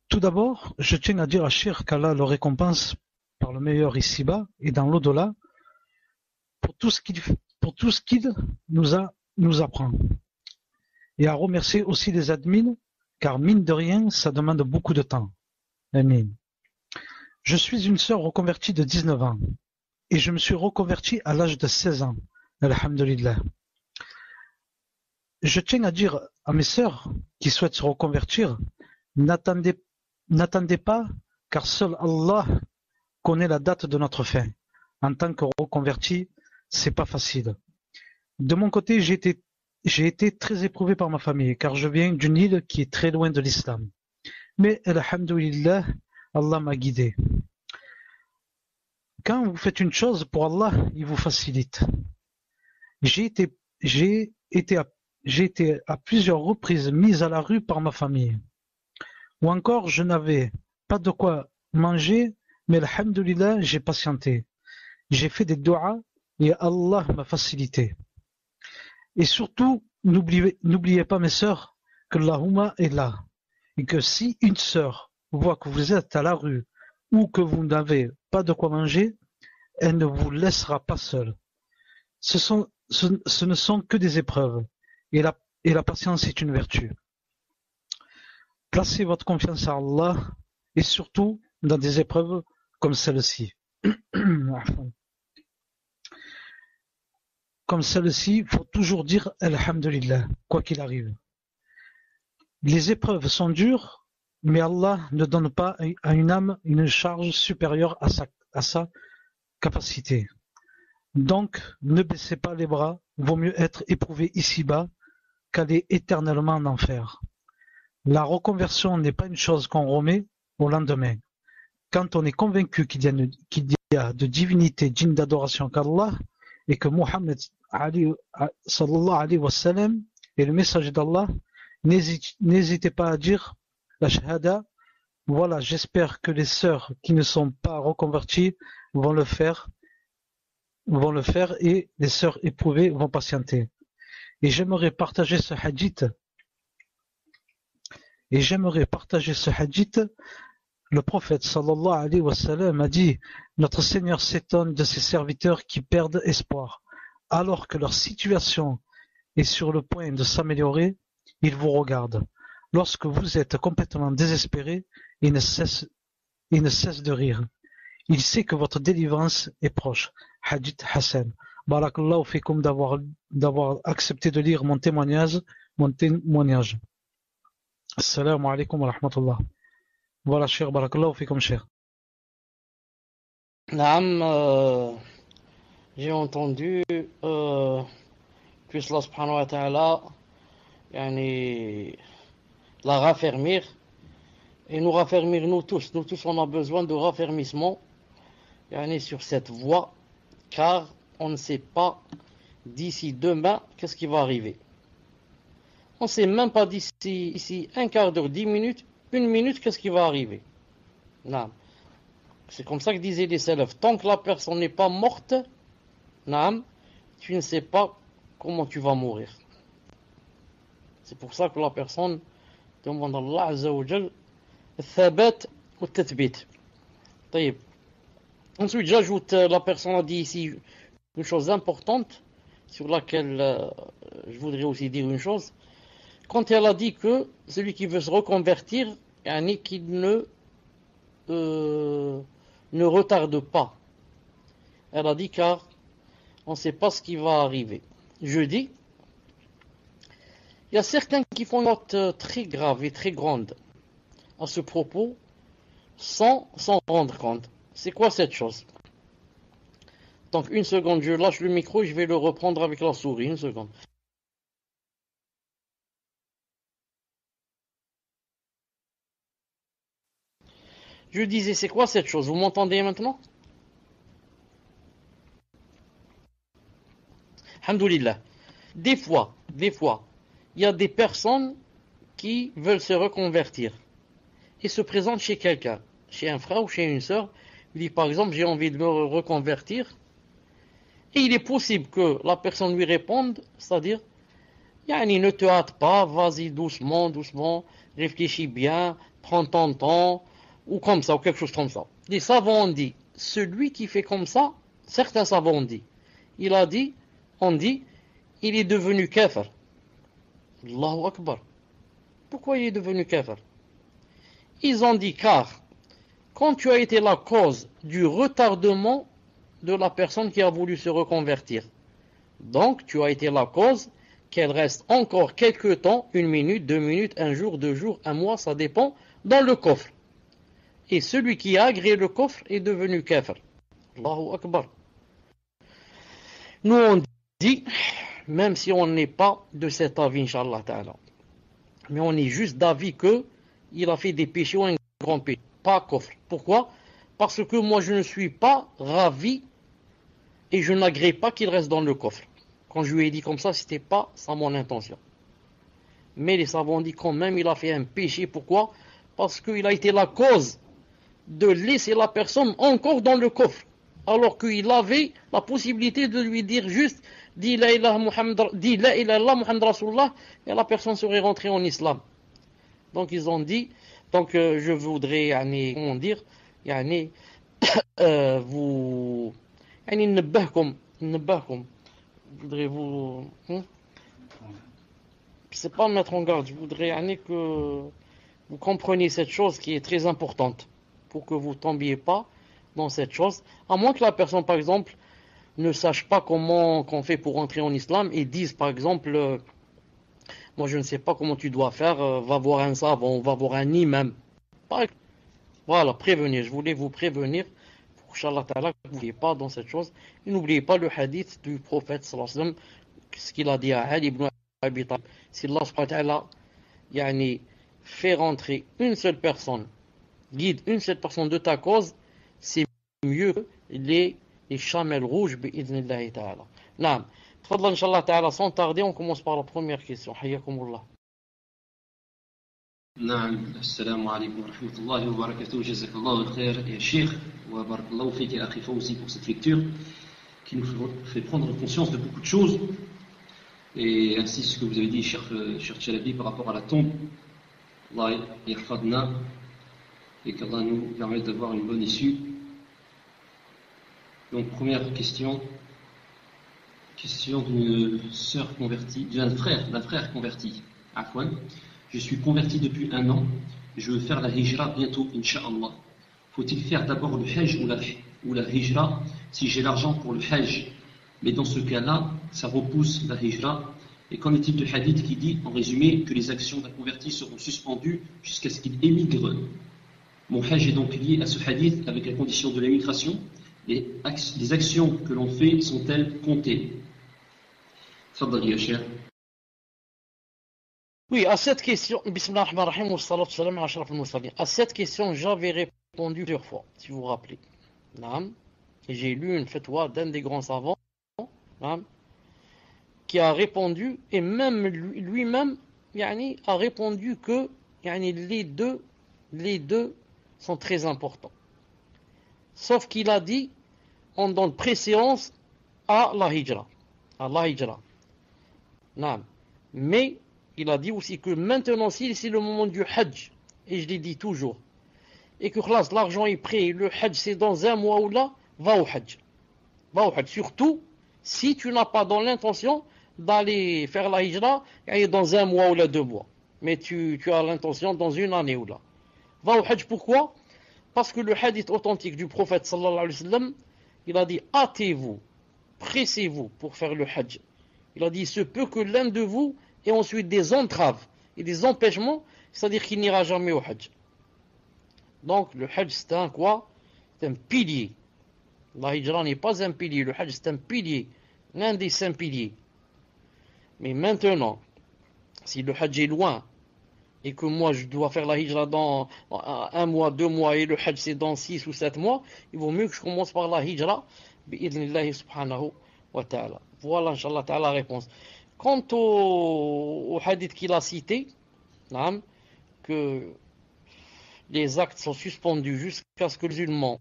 Tout d'abord, je tiens à dire à Cheikh qu'Allah le récompense par le meilleur ici-bas et dans l'au-delà pour tout ce qu'il nous apprend. Et à remercier aussi les admins, car mine de rien, ça demande beaucoup de temps. Amin. Je suis une sœur reconvertie de 19 ans et je me suis reconvertie à l'âge de 16 ans. Alhamdulillah. Je tiens à dire à mes sœurs qui souhaitent se reconvertir, n'attendez pas, car seul Allah connaît la date de notre fin. En tant que reconverti, c'est pas facile. De mon côté, j'ai été très éprouvé par ma famille, car je viens d'une île qui est très loin de l'islam. Mais, alhamdulillah, Allah m'a guidé. Quand vous faites une chose pour Allah, il vous facilite. J'ai été à plusieurs reprises mis à la rue par ma famille. Ou encore, je n'avais pas de quoi manger, mais alhamdulillah, j'ai patienté. J'ai fait des doigts et Allah m'a facilité. Et surtout, n'oubliez pas mes sœurs, que l'Ahumma est là. Et que si une sœur voit que vous êtes à la rue ou que vous n'avez pas de quoi manger, elle ne vous laissera pas seul. Ce ne sont que des épreuves. Et la patience est une vertu. Placez votre confiance à Allah et surtout dans des épreuves comme celle-ci. Comme celle-ci, il faut toujours dire Alhamdulillah, quoi qu'il arrive. Les épreuves sont dures, mais Allah ne donne pas à une âme une charge supérieure à sa capacité. Donc, ne baissez pas les bras, vaut mieux être éprouvé ici-bas qu'aller éternellement en enfer. La reconversion n'est pas une chose qu'on remet au lendemain. Quand on est convaincu qu'il y a de divinité digne d'adoration qu'Allah et que Muhammad sallallahu alayhi wa sallam est le messager d'Allah, n'hésitez pas à dire la shahada. Voilà, j'espère que les sœurs qui ne sont pas reconverties vont le faire et les sœurs éprouvées vont patienter. Et j'aimerais partager ce hadith. Le prophète sallallahu alayhi wa sallam a dit: notre Seigneur s'étonne de ses serviteurs qui perdent espoir. Alors que leur situation est sur le point de s'améliorer, il vous regarde. Lorsque vous êtes complètement désespéré, il ne cesse de rire. Il sait que votre délivrance est proche. Hadith Hassan. Barakallahu fikum d'avoir accepté de lire mon témoignage. Assalamu alaikum wa rahmatullah. Voilà, cher, barakallahu fikum, cher. Naam, j'ai entendu puisse Allah subhanahu wa ta'ala yani, la raffermir et nous raffermir nous tous. Nous tous on a besoin de raffermissement yani, sur cette voie car on ne sait pas d'ici demain qu'est-ce qui va arriver. On ne sait même pas d'ici un quart d'heure, 10 minutes, une minute qu'est-ce qui va arriver. Non. C'est comme ça que disaient les salafs. Tant que la personne n'est pas morte, non, tu ne sais pas comment tu vas mourir. C'est pour ça que la personne demande à Allah Azza wa Jal الثبات والتثبيت. طيب. Ensuite, j'ajoute, la personne a dit ici une chose importante sur laquelle je voudrais aussi dire une chose. Quand elle a dit que celui qui veut se reconvertir, qu'il ne retarde pas. Elle a dit car on ne sait pas ce qui va arriver. Je dis, il y a certains qui font une note très grave et très grande à ce propos sans s'en rendre compte. C'est quoi cette chose? Donc une seconde, je lâche le micro et je vais le reprendre avec la souris. Une seconde. Je disais, c'est quoi cette chose? Vous m'entendez maintenant? Alhamdoulilah. Des fois, il y a des personnes qui veulent se reconvertir et se présentent chez quelqu'un, chez un frère ou chez une sœur. Il dit par exemple, j'ai envie de me reconvertir. Et il est possible que la personne lui réponde, c'est-à-dire, yani, ne te hâte pas, vas-y doucement, réfléchis bien, prends ton temps, ou comme ça, ou quelque chose comme ça. Les savants ont dit, celui qui fait comme ça, certains savants ont dit, on dit, il est devenu kafir. Allahu Akbar. Pourquoi il est devenu kafir? Ils ont dit, car, quand tu as été la cause du retardement de la personne qui a voulu se reconvertir, donc tu as été la cause qu'elle reste encore quelques temps, 1 minute, 2 minutes, 1 jour, 2 jours, 1 mois, ça dépend, dans le coffre. Et celui qui a agréé le coffre est devenu kafir. Allahu Akbar. Nous on dit, même si on n'est pas de cet avis, Inch'Allah Ta'ala, mais on est juste d'avis que il a fait des péchés ou un grand péché, pas coffre. Pourquoi? Parce que moi je ne suis pas ravi et je n'agrée pas qu'il reste dans le coffre. Quand je lui ai dit comme ça, c'était pas ça mon intention. Mais les savants ont dit quand même il a fait un péché. Pourquoi? Parce qu'il a été la cause de laisser la personne encore dans le coffre, alors qu'il avait la possibilité de lui dire juste dis la ilaha illallah Muhammad Rasulullah et la personne serait rentrée en islam. Donc ils ont dit, je voudrais comment dire, vous نبهكم je voudrais vous c'est pas mettre en garde, je voudrais que vous compreniez cette chose qui est très importante pour que vous tombiez pas dans cette chose, à moins que la personne par exemple ne sache pas comment qu'on fait pour entrer en islam et dise par exemple moi je ne sais pas comment tu dois faire, va voir un savant, va voir un imam. Voilà, prévenir, je voulais vous prévenir pour Inch'Allah Ta'ala que vous n'oubliez pas dans cette chose. Et n'oubliez pas le hadith du prophète sallallahu alayhi wa sallam, ce qu'il a dit à Ali ibn Abi Talib. Si Allah subhanahu wa ta'ala fait rentrer une seule personne, guide une seule personne de ta cause, c'est mieux que les chamelles rouges bi'idhnillahi ta'ala. Naam. تفضل إن شاء الله تعالى sans tarder, on commence par la première question. حياكم الله. نعم السلام عليكم ورحمة الله وبركاته جزاك الله الخير يا شيخ وبارك الله فيك يا أخي فوزي pour cette lecture qui nous fait prendre conscience de beaucoup de choses et ainsi ce que vous avez dit cher Chalabi par rapport à la tombe. Allah yarfadna et qu'Allah nous permette d'avoir une bonne issue. Donc première question d'une sœur convertie, d'un frère converti. Afwan. Je suis converti depuis 1 an. Je veux faire la hijra bientôt, Inch'Allah. Faut-il faire d'abord le hajj ou la hijra si j'ai l'argent pour le hajj? Mais dans ce cas-là, ça repousse la hijra. Et qu'en est-il de hadith qui dit, en résumé, que les actions d'un converti seront suspendues jusqu'à ce qu'il émigre? Mon hajj est donc lié à ce hadith avec la condition de l'émigration. Les actions que l'on fait sont-elles comptées? تفضل يا شيخ. Oui, à cette question, Bismillah ar-Rahman ar-Rahim wa salatu salam ala ashraf al-mursalin. À cette question, j'avais répondu plusieurs fois, si vous vous rappelez. Naam. Et j'ai lu une fatwa d'un des grands savants, naam, qui a répondu, et même lui-même, yani, a répondu que yani, les deux sont très importants. Sauf qu'il a dit, on donne préséance à la hijra. À la hijra. Naam. Mais il a dit aussi que maintenant, si c'est le moment du hajj, et je l'ai dit toujours, et que l'argent est prêt, le hajj c'est dans un mois ou là, va au hajj. Va au hajj. Surtout, si tu n'as pas dans l'intention d'aller faire la hijra dans un mois ou là 2 mois. Mais tu as l'intention dans une année ou là. Va au hajj, pourquoi? Parce que le hadith authentique du prophète sallallahu alayhi wa sallam, il a dit, hâtez-vous, pressez-vous pour faire le hajj. Il a dit, il se peut que l'un de vous ait ensuite des entraves et des empêchements, c'est-à-dire qu'il n'ira jamais au hajj. Donc le hajj c'est un quoi? C'est un pilier. La hijra n'est pas un pilier, le hajj c'est un pilier, l'un des 5 piliers. Mais maintenant, si le hajj est loin, et que moi je dois faire la hijra dans 1 mois, 2 mois, et le hajj c'est dans 6 ou 7 mois, il vaut mieux que je commence par la hijra, bi'idhnillahi subhanahu wa ta'ala. Voilà, inshallah ta'ala, la réponse. Quant au hadith qu'il a cité, que les actes sont suspendus jusqu'à ce que le musulman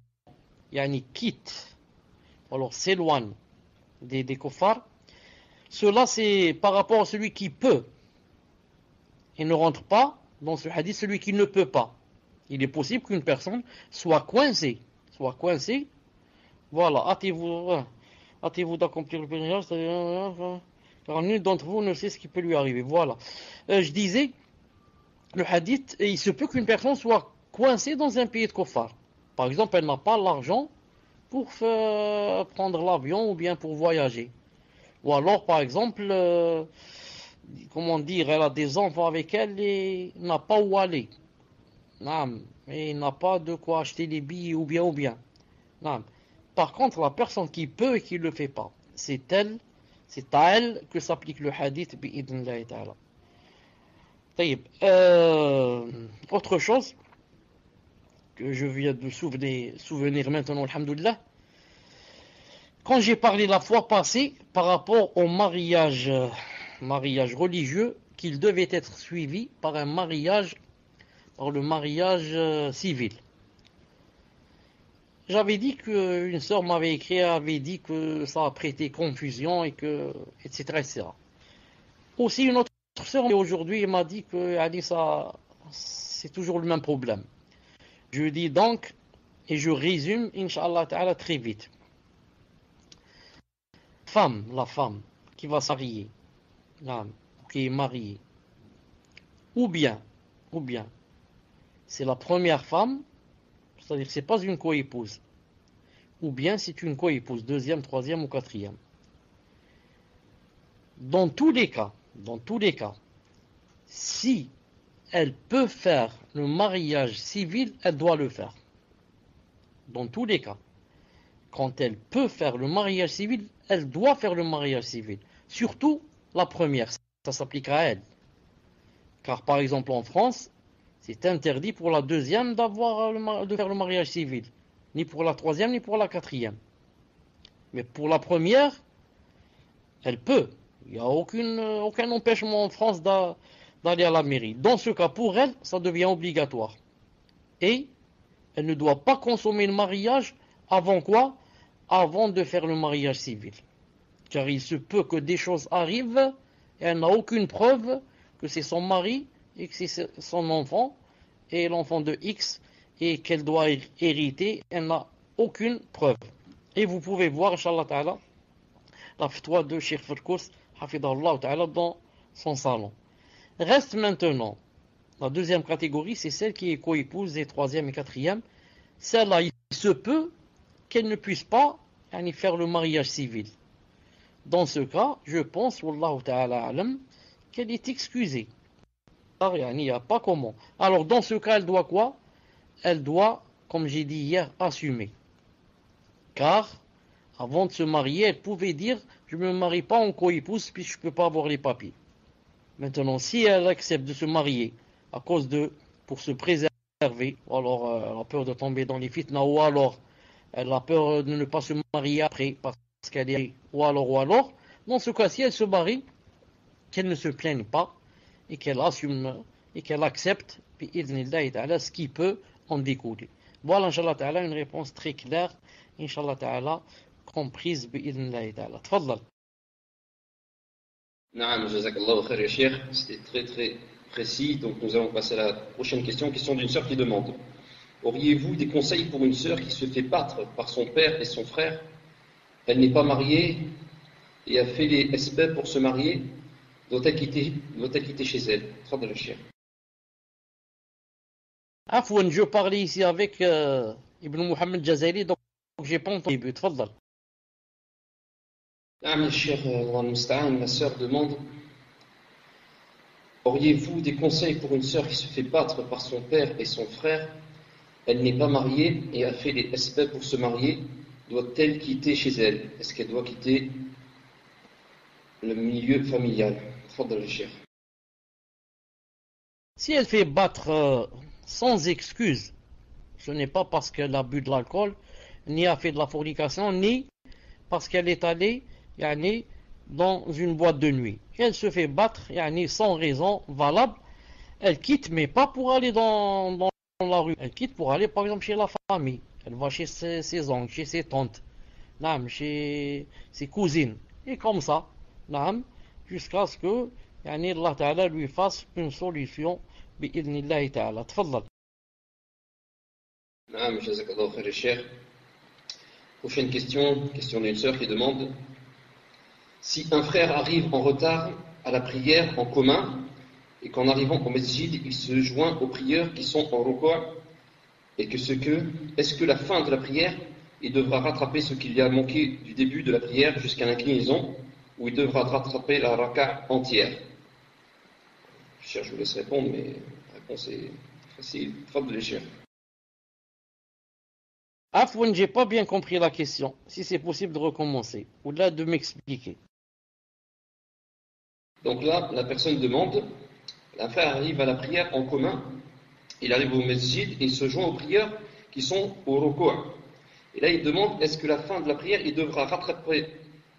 quitte, alors s'éloigne des kuffars, cela c'est par rapport à celui qui peut et ne rentre pas dans ce hadith, celui qui ne peut pas. Il est possible qu'une personne soit coincée, voilà, hâtez-vous d'accomplir le pèlerinage, car nul d'entre vous ne sait ce qui peut lui arriver. Voilà. Je disais, le hadith, il se peut qu'une personne soit coincée dans un pays de kuffar. Par exemple, elle n'a pas l'argent pour prendre l'avion ou bien pour voyager. Ou alors, par exemple, comment dire, elle a des enfants avec elle et n'a pas où aller. Et n'a pas de quoi acheter les billets ou bien. Par contre, la personne qui peut et qui ne le fait pas, c'est à elle que s'applique le hadith bi'idhnillahi ta'ala. Autre chose que je viens de souvenir maintenant, alhamdoulilah, quand j'ai parlé la fois passée par rapport au mariage religieux, qu'il devait être suivi par le mariage civil. J'avais dit qu'une sœur m'avait écrit, avait dit que ça a prêté confusion et que, etc. Aussi une autre sœur aujourd'hui m'a dit que ça, c'est toujours le même problème. Je dis donc, et je résume, Inch'Allah Ta'ala, très vite. La femme qui va se marier, qui est mariée, ou bien, c'est la première femme, c'est-à-dire que ce n'est pas une coépouse, ou bien c'est une coépouse, 2e, 3e ou 4e. Dans tous les cas, si elle peut faire le mariage civil, elle doit le faire. Dans tous les cas, quand elle peut faire le mariage civil, elle doit faire le mariage civil. Surtout la première, ça s'appliquera à elle. Car par exemple en France, c'est interdit pour la 2e de faire le mariage civil. Ni pour la 3e, ni pour la 4e. Mais pour la première, elle peut. Il n'y a aucun empêchement en France d'aller à la mairie. Dans ce cas, pour elle, ça devient obligatoire. Et elle ne doit pas consommer le mariage avant quoi? Avant de faire le mariage civil. Car il se peut que des choses arrivent et elle n'a aucune preuve que c'est son mari et que c'est son enfant et l'enfant de X et qu'elle doit hériter. Elle n'a aucune preuve. Et vous pouvez voir, Inch'Allah Ta'ala, la fatwa de Cheikh Farkous, Hafidahullah Ta'ala, dans son salon. Reste maintenant, la 2e catégorie, c'est celle qui est coépouse des 3e et 4e. Celle-là, il se peut qu'elle ne puisse pas faire le mariage civil. Dans ce cas, je pense, Wallahu Ta'ala Alam, qu'elle est excusée. Il n'y a pas comment. Alors, dans ce cas, elle doit quoi? Elle doit, comme j'ai dit hier, assumer. Car Avant de se marier, elle pouvait dire je ne me marie pas en coépouse puisque je ne peux pas avoir les papiers. Maintenant, si elle accepte de se marier à cause pour se préserver, ou alors elle a peur de tomber dans les fitna, ou alors elle a peur de ne pas se marier après parce qu'elle est, ou alors, dans ce cas-ci, elle se marie, qu'elle ne se plaigne pas et qu'elle assume et qu'elle accepte, ce qui peut en découler. Voilà, Inch'Allah Ta'ala, une réponse très claire, Inch'Allah Ta'ala, comprise, bi'idhnillahi ta'ala. Tfaddal. Naam, jazakallahu khair ya Cheikh, c'était très très précis, donc nous allons passer à la prochaine question, question d'une sœur qui demande: auriez-vous des conseils pour une sœur qui se fait battre par son père et son frère? Elle n'est pas mariée et a fait les SB pour se marier, doit-elle quitter chez elle? Tfaddal ya Cheikh. Afwan, je parlais ici avec Ibn Muhammad Jazali, donc j'ai pas entendu. Tfaddal. Naam ya Cheikh, Allah musta'an, ma sœur demande: auriez-vous des conseils pour une sœur qui se fait battre par son père et son frère? Elle n'est pas mariée et a fait les SB pour se marier, doit-elle quitter chez elle? Est-ce qu'elle doit quitter le milieu familial? Tfaddal ya Cheikh. Si elle fait battre sans excuse, ce n'est pas parce qu'elle a bu de l'alcool, ni a fait de la fornication, ni parce qu'elle est allée dans une boîte de nuit. Elle se fait battre sans raison valable. Elle quitte, mais pas pour aller dans la rue. Elle quitte pour aller par exemple chez la famille. Elle va chez ses oncles, chez ses tantes, chez ses cousines. Et comme ça, jusqu'à ce que Allah Ta'ala lui fasse une solution. Bi'idhnillahi ta'ala. Tfaddal. Naam, jazakallahu khair ya Cheikh. Prochaine question, question d'une sœur qui demande: si un frère arrive en retard à la prière en commun et qu'en arrivant au masjid, il se joint aux prières qui sont en ruku', et est-ce que la fin de la prière, il devra rattraper ce qu'il y a manqué du début de la prière jusqu'à l'inclinaison, ou il devra rattraper la raka entière? Je vous laisse répondre, mais la réponse est facile. Tfaddal ya Cheikh. Afwan, j'ai pas bien compris la question. Si c'est possible de recommencer, ou là de m'expliquer. Donc là, la personne demande, un frère arrive à la prière en commun, il arrive au masjid et il se joint aux prières qui sont au ruku'. Et là, il demande, est-ce que la fin de la prière, il devra rattraper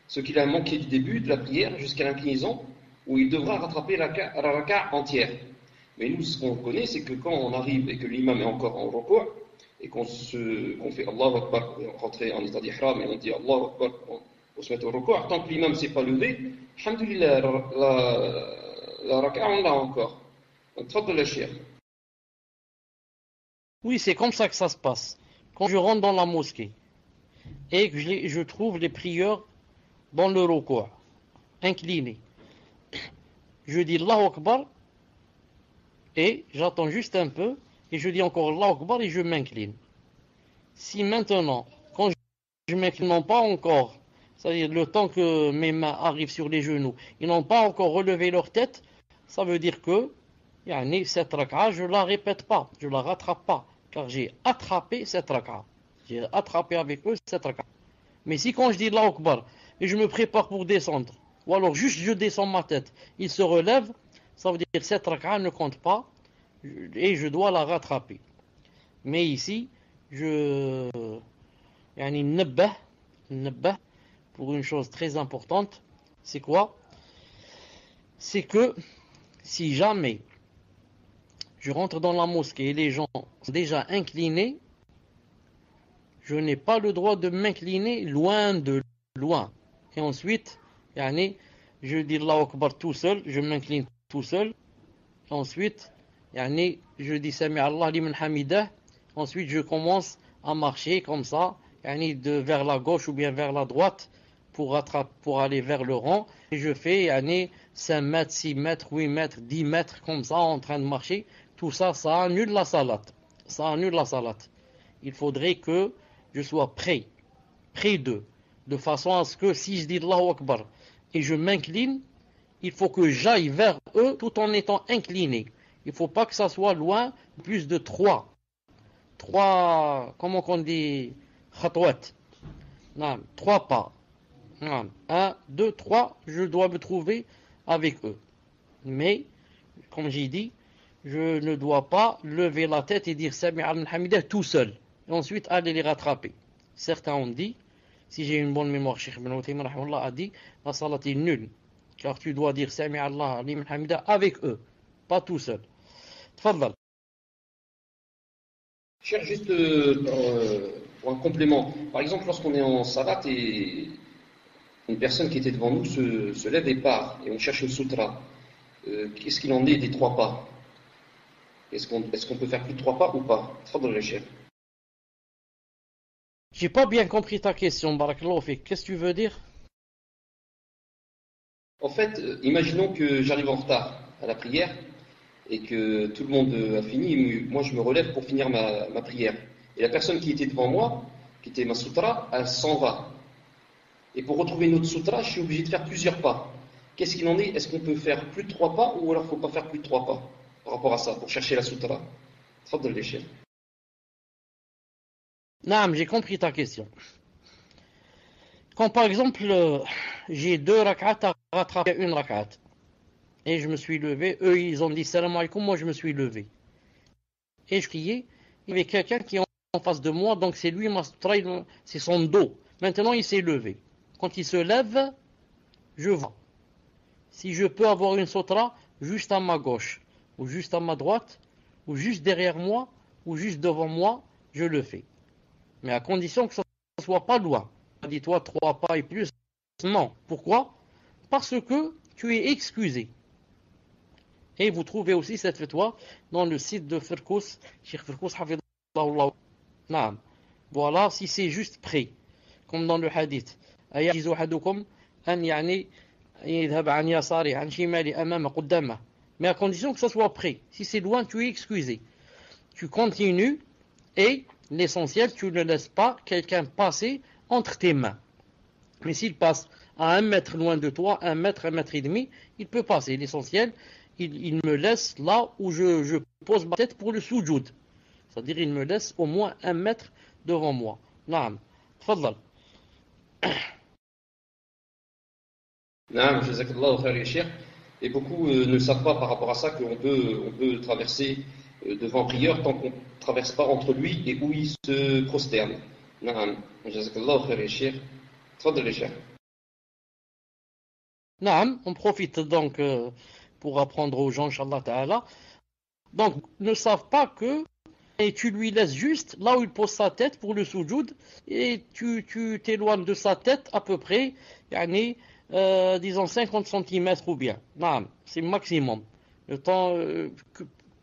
ce qu'il a manqué du début de la prière jusqu'à l'inclinaison, ou il devra rattraper la raka entière? Mais nous, ce qu'on connaît, c'est que quand on arrive et que l'imam est encore en ruku', et qu'on fait Allahu Akbar pour rentrer en état d'ihram, et on dit Allahu Akbar pour se mettre au ruku', tant que l'imam ne s'est pas levé, alhamdulillah, la raka, on l'a encore. Donc, tfaddal ya Cheikh. Oui, c'est comme ça que ça se passe. Quand je rentre dans la mosquée et que je trouve les prieurs dans le ruku', inclinés, je dis Allahu Akbar et j'attends juste un peu et je dis encore Allahu Akbar et je m'incline. Si maintenant, quand je m'incline pas encore, c'est-à-dire le temps que mes mains arrivent sur les genoux, ils n'ont pas encore relevé leur tête, ça veut dire que cette raka'a, je ne la répète pas, je ne la rattrape pas, car j'ai attrapé cette raka'a. J'ai attrapé avec eux cette raka'a. Mais si quand je dis Allahu Akbar et je me prépare pour descendre, ou alors juste je descends ma tête, ils se relèvent, ça veut dire que cette raka'a ne compte pas et je dois la rattraper. Mais ici, je nabbah pour une chose très importante, c'est quoi? C'est que si jamais je rentre dans la mosquée et les gens sont déjà inclinés, je n'ai pas le droit de m'incliner loin de loin. Et ensuite, je dis Allahu Akbar tout seul, je m'incline tout seul. Ensuite, je dis Sami Allah liman hamidah. Ensuite, je commence à marcher comme ça, vers la gauche ou bien vers la droite pour aller vers le rang. Et je fais 5 mètres, 6 mètres, 8 mètres, 10 mètres comme ça en train de marcher. Tout ça, ça annule la salat. Ça annule la salat. Il faudrait que je sois près d'eux, de façon à ce que si je dis Allahu Akbar et je m'incline, il faut que j'aille vers eux tout en étant incliné. Il ne faut pas que ça soit loin, plus de 3, comment on dit, khatouat. Naam, 3 pas. Naam, 1, 2, 3, je dois me trouver avec eux. Mais, comme j'ai dit, je ne dois pas lever la tête et dire Sami al-Hamidah tout seul. Et ensuite aller les rattraper. Certains ont dit, si j'ai une bonne mémoire, Cheikh Ibn Uthaymin a dit, la salat est nulle. Car tu dois dire Sami al-Hamidah avec eux, pas tout seul. Tfadal. Cher, juste pour un complément. Par exemple, lorsqu'on est en salat et une personne qui était devant nous se lève et part, et on cherche une sutra, qu'est-ce qu'il en est des 3 pas? Est-ce qu'on peut faire plus de 3 pas ou pas? Tfadal, cher. J'ai pas bien compris ta question, Barakallahu fik. Qu'est-ce que tu veux dire? En fait, imaginons que j'arrive en retard à la prière et que tout le monde a fini, et moi je me relève pour finir ma prière. Et la personne qui était devant moi, qui était ma sutra, elle s'en va. Et pour retrouver une autre sutra, je suis obligé de faire plusieurs pas. Qu'est-ce qu'il en est? Est-ce qu'on peut faire plus de 3 pas ou alors il ne faut pas faire plus de 3 pas par rapport à ça, pour chercher la sutra? Tfadal, cher. Naam, j'ai compris ta question. Quand par exemple, j'ai 2 rak'at à rattraper une rak'at, et je me suis levé, eux ils ont dit salam alaikum, moi je me suis levé. Et je priais, il y avait quelqu'un qui est en face de moi, donc c'est lui, c'est son dos. Maintenant il s'est levé. Quand il se lève, je vois. Si je peux avoir une sutra juste à ma gauche, ou juste à ma droite, ou juste derrière moi, ou juste devant moi, je le fais. Mais à condition que ça ne soit pas loin. Dis-toi 3 pas et plus. Non. Pourquoi? Parce que tu es excusé. Et vous trouvez aussi cette fatwa dans le site de Firkous, Cheikh Firkous Hafidahullah. Naam. Voilà, si c'est juste prêt, comme dans le hadith. أيعجز أحدكم أن يعني يذهب عن يساره عن شماله أمامه قدامه. Mais à condition que ça soit prêt. Si c'est loin, tu es excusé. Tu continues et l'essentiel, tu ne laisses pas quelqu'un passer entre tes mains. Mais s'il passe à 1 mètre loin de toi, 1 mètre, 1 mètre et demi, il peut passer. L'essentiel, il me laisse là où je pose ma tête pour le soujoud. C'est-à-dire, il me laisse au moins 1 mètre devant moi. Naam. Tfadal. Naam, jazakallahu khair, cher. Et beaucoup ne savent pas par rapport à ça qu'on peut traverser devant un prieur tant qu'on ne traverse pas entre lui et où il se prosterne. Naam, jazakallahu khair, cher. Tfadal, cher. Naam, on profite donc pour apprendre aux gens, Inch'Allah Ta'ala. Donc, ne savent pas que, et tu lui laisses juste là où il pose sa tête pour le soujoud, et tu t'éloignes de sa tête à peu près, yani, disons 50 cm ou bien. Naam, c'est maximum. Le temps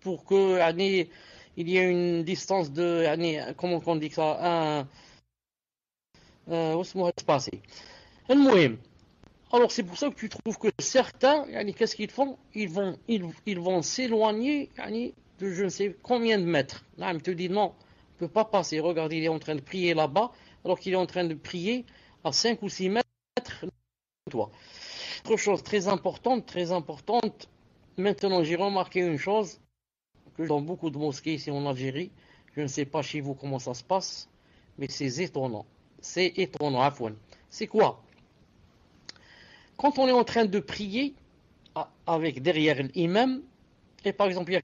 pour que, yani, il y ait une distance de, yani, comment on dit ça, où est-ce que passer? Alors c'est pour ça que tu trouves que certains, yani, qu'est-ce qu'ils font? Ils vont s'éloigner, yani, de je ne sais combien de mètres. Là, il te dit non, on ne peut pas passer. Regarde, il est en train de prier là-bas, alors qu'il est en train de prier à 5 ou 6 mètres de toi. Autre chose très importante, maintenant j'ai remarqué une chose, que dans beaucoup de mosquées ici en Algérie, je ne sais pas chez vous comment ça se passe, mais c'est étonnant. C'est étonnant, Afouane. C'est quoi? Quand on est en train de prier avec derrière l'imam, et par exemple il y a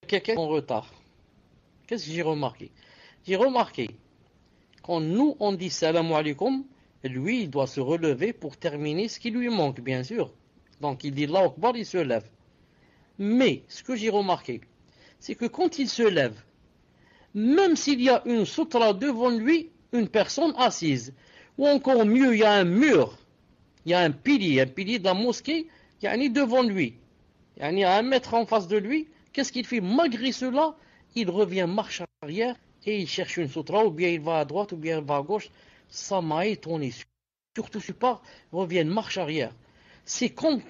quelqu'un en retard, qu'est-ce que j'ai remarqué? J'ai remarqué, quand nous on dit salam alaikum, lui il doit se relever pour terminer ce qui lui manque, bien sûr. Donc il dit Allahu Akbar, il se lève. Mais ce que j'ai remarqué, c'est que quand il se lève, même s'il y a une sutra devant lui, une personne assise, ou encore mieux, il y a un mur, il y a un pilier de la mosquée, yani devant lui, yani à 1 mètre en face de lui, qu'est-ce qu'il fait? Malgré cela, il revient marche arrière et il cherche une sutra, ou bien il va à droite, ou bien il va à gauche. Ça m'a étonné. Surtout si part, revient marche arrière. C'est comme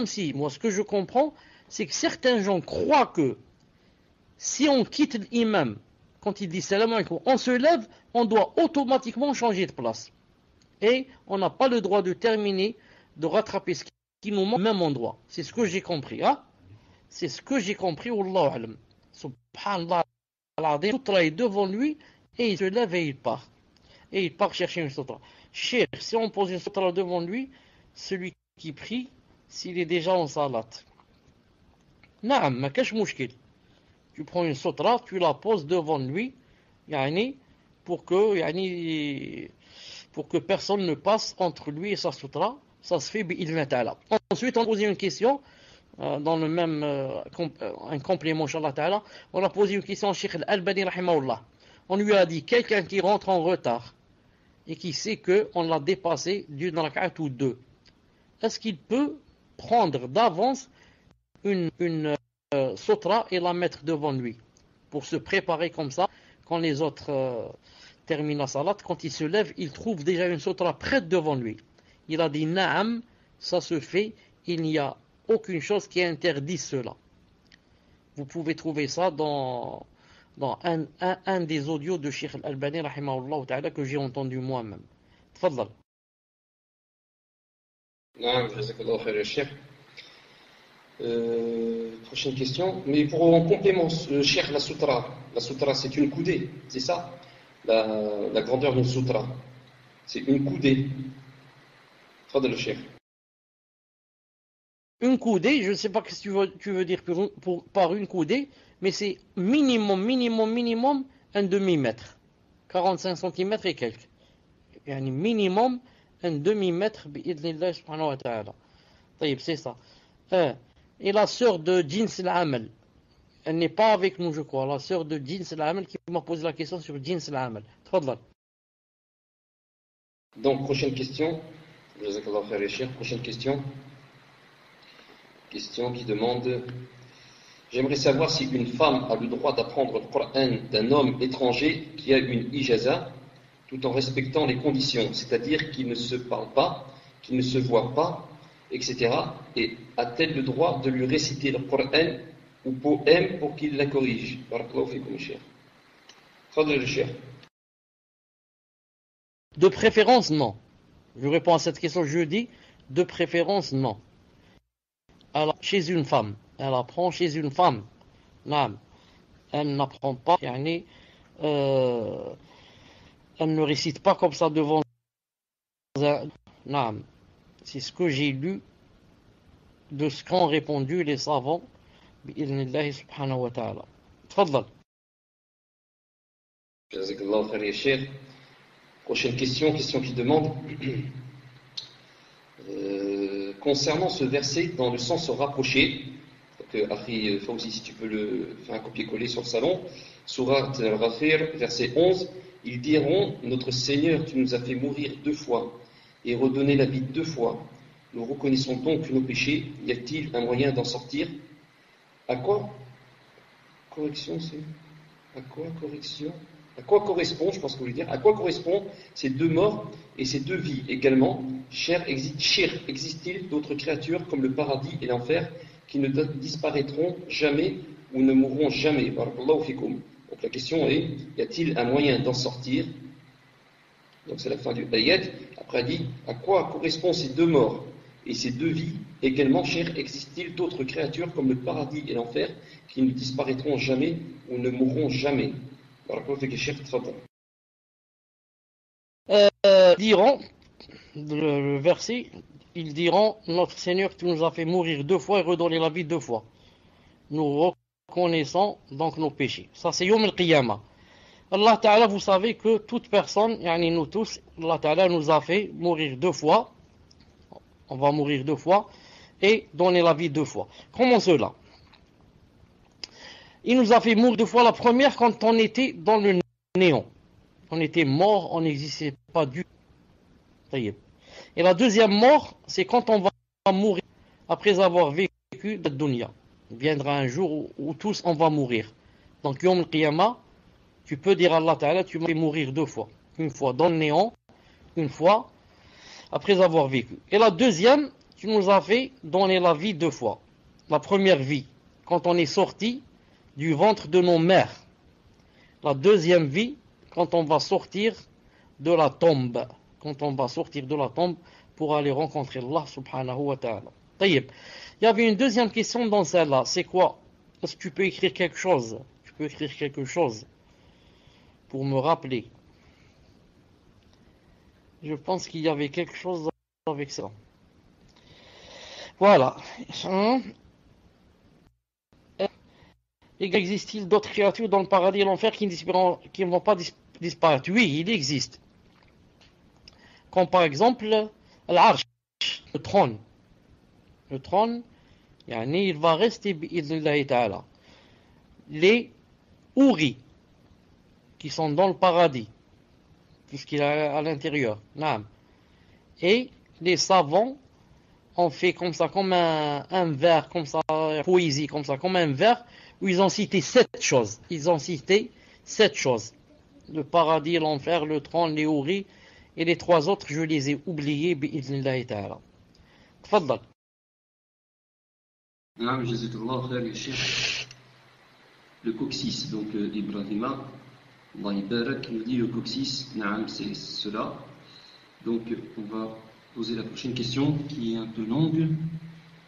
si, moi ce que je comprends, c'est que certains gens croient que si on quitte l'imam, quand il dit salam alaikum, on se lève, on doit automatiquement changer de place. Et on n'a pas le droit de terminer, de rattraper ce qui nous manque au même endroit. C'est ce que j'ai compris. Hein? C'est ce que j'ai compris. Wallahu alam. Subhanallah. La sutra est devant lui et il se lève et il part. Et il part chercher une sutra. Cheikh, si on pose une sutra devant lui, celui qui prie, s'il est déjà en salat. Naam, ma kash mouchkil. Tu prends une sutra, tu la poses devant lui, yani, pour que personne ne passe entre lui et sa sutra. Ça se fait bi'idhna ta'ala. Ensuite, on pose une question, dans le même, un complément, inshallah ta'ala. On a posé une question au Cheikh Al-Albani, rahimahullah. On lui a dit, quelqu'un qui rentre en retard, et qui sait qu'on l'a dépassé d'une rak'at ou deux, est-ce qu'il peut prendre d'avance une sutra et la mettre devant lui, pour se préparer comme ça, quand les autres terminent la salat, quand il se lève, il trouve déjà une sutra prête devant lui. Il a dit Naam, ça se fait, il n'y a aucune chose qui interdit cela. Vous pouvez trouver ça dans un des audios de Cheikh Al-Albani rahimahullah ta'ala que j'ai entendu moi-même. Tfaddal. Naam, jazakallahu khair ya Cheikh. Prochaine question. Mais pour en complément, Cheikh, la sutra c'est une coudée, c'est ça la grandeur d'une sutra, c'est une coudée. Tfaddal Cheikh. Une coudée, je ne sais pas ce que tu veux dire par une coudée, mais c'est minimum un demi-mètre. 45 cm et quelques. Yani minimum un demi-mètre, bi'idhnillah subhanahu wa ta'ala. C'est ça. Et la sœur de Jins al-Amal, elle n'est pas avec nous, je crois. La sœur de Jins al-Amal qui m'a posé la question sur Jins al-Amal. Tfaddal. Donc, prochaine question. Jazakallahu khair ya Cheikh. Prochaine question. Question qui demande: j'aimerais savoir si une femme a le droit d'apprendre le Coran d'un homme étranger qui a une ijaza, tout en respectant les conditions, c'est-à-dire qu'il ne se parle pas, qu'il ne se voit pas, etc. Et a-t-elle le droit de lui réciter le Coran ou poème pour qu'il la corrige? Barakallahu fikum, Cheikh. Fadl Cheikh. De préférence, non. Je réponds à cette question, je dis de préférence, non. Alors, chez une femme, elle apprend chez une femme. Non, elle n'apprend pas, elle ne récite pas comme ça devant un. Non, c'est ce que j'ai lu de ce qu'ont répondu les savants. Bi'idhnillahi subhanahu wa ta'ala. Tfaddal. Jazakallahu khair ya Cheikh. Prochaine question qui demande concernant ce verset dans le sens rapproché. Donc, Akhi Fawzi, si tu peux le faire un copier-coller sur le salon. Surat Al-Ghafir, verset 11. Ils diront: notre Seigneur, tu nous as fait mourir 2 fois et redonner la vie 2 fois. Nous reconnaissons donc nos péchés. Y a-t-il un moyen d'en sortir? À quoi correction c'est À quoi correction À quoi correspond, je pense que vous voulez dire, à quoi correspond ces 2 morts et ces 2 vies également? Cher, existe-t-il d'autres créatures comme le paradis et l'enfer qui ne disparaîtront jamais ou ne mourront jamais? Barakallahu fikum. Donc la question est: y a-t-il un moyen d'en sortir? Donc c'est la fin du ayat. Après elle dit: à quoi correspondent ces 2 morts et ces 2 vies également? Cher, existe-t-il d'autres créatures comme le paradis et l'enfer qui ne disparaîtront jamais ou ne mourront jamais? Diront, le verset, ils diront: notre Seigneur, tu nous as fait mourir 2 fois et redonner la vie 2 fois. Nous reconnaissons donc nos péchés. Ça, c'est Yom al-Qiyamah. Allah Ta'ala, vous savez que toute personne, yani nous tous, Allah Ta'ala nous a fait mourir 2 fois. On va mourir 2 fois et donner la vie 2 fois. Comment cela? Il nous a fait mourir 2 fois. La première, quand on était dans le néant. On était mort, on n'existait pas du tout. Et la deuxième mort, c'est quand on va mourir après avoir vécu la dunya. Il viendra un jour où tous on va mourir. Donc, Yom al-Qiyamah, tu peux dire à Allah Ta'ala: tu m'as fait mourir 2 fois. Une fois dans le néant, une fois après avoir vécu. Et la deuxième, tu nous as fait donner la vie 2 fois. La première vie, quand on est sorti du ventre de nos mères. La deuxième vie, quand on va sortir de la tombe. Quand on va sortir de la tombe pour aller rencontrer Allah subhanahu wa ta'ala. Il y avait une deuxième question dans celle-là. C'est quoi? Est-ce que tu peux écrire quelque chose? Tu peux écrire quelque chose pour me rappeler. Je pense qu'il y avait quelque chose avec ça. Voilà. Existe-t-il d'autres créatures dans le paradis et l'enfer qui ne vont pas disparaître? Oui, il existe. Comme par exemple, l'Arsh, le trône. Le trône, il va rester, bi'idhnillahi ta'ala. Les houris, qui sont dans le paradis, tout ce qu'il y a à l'intérieur. Et les savants ont fait comme ça, comme un vers, comme ça, poésie, comme ça, comme un vers, où ils ont cité 7 choses. Ils ont cité 7 choses. Le paradis, l'enfer, le trône, les houris, et les 3 autres, je les ai oubliés, bi'idhnillahi ta'ala. Tfaddal. Le coccyx, donc Ibrahima, Allah Ibarak nous dit le coccyx, c'est cela. Donc on va poser la prochaine question qui est un peu longue.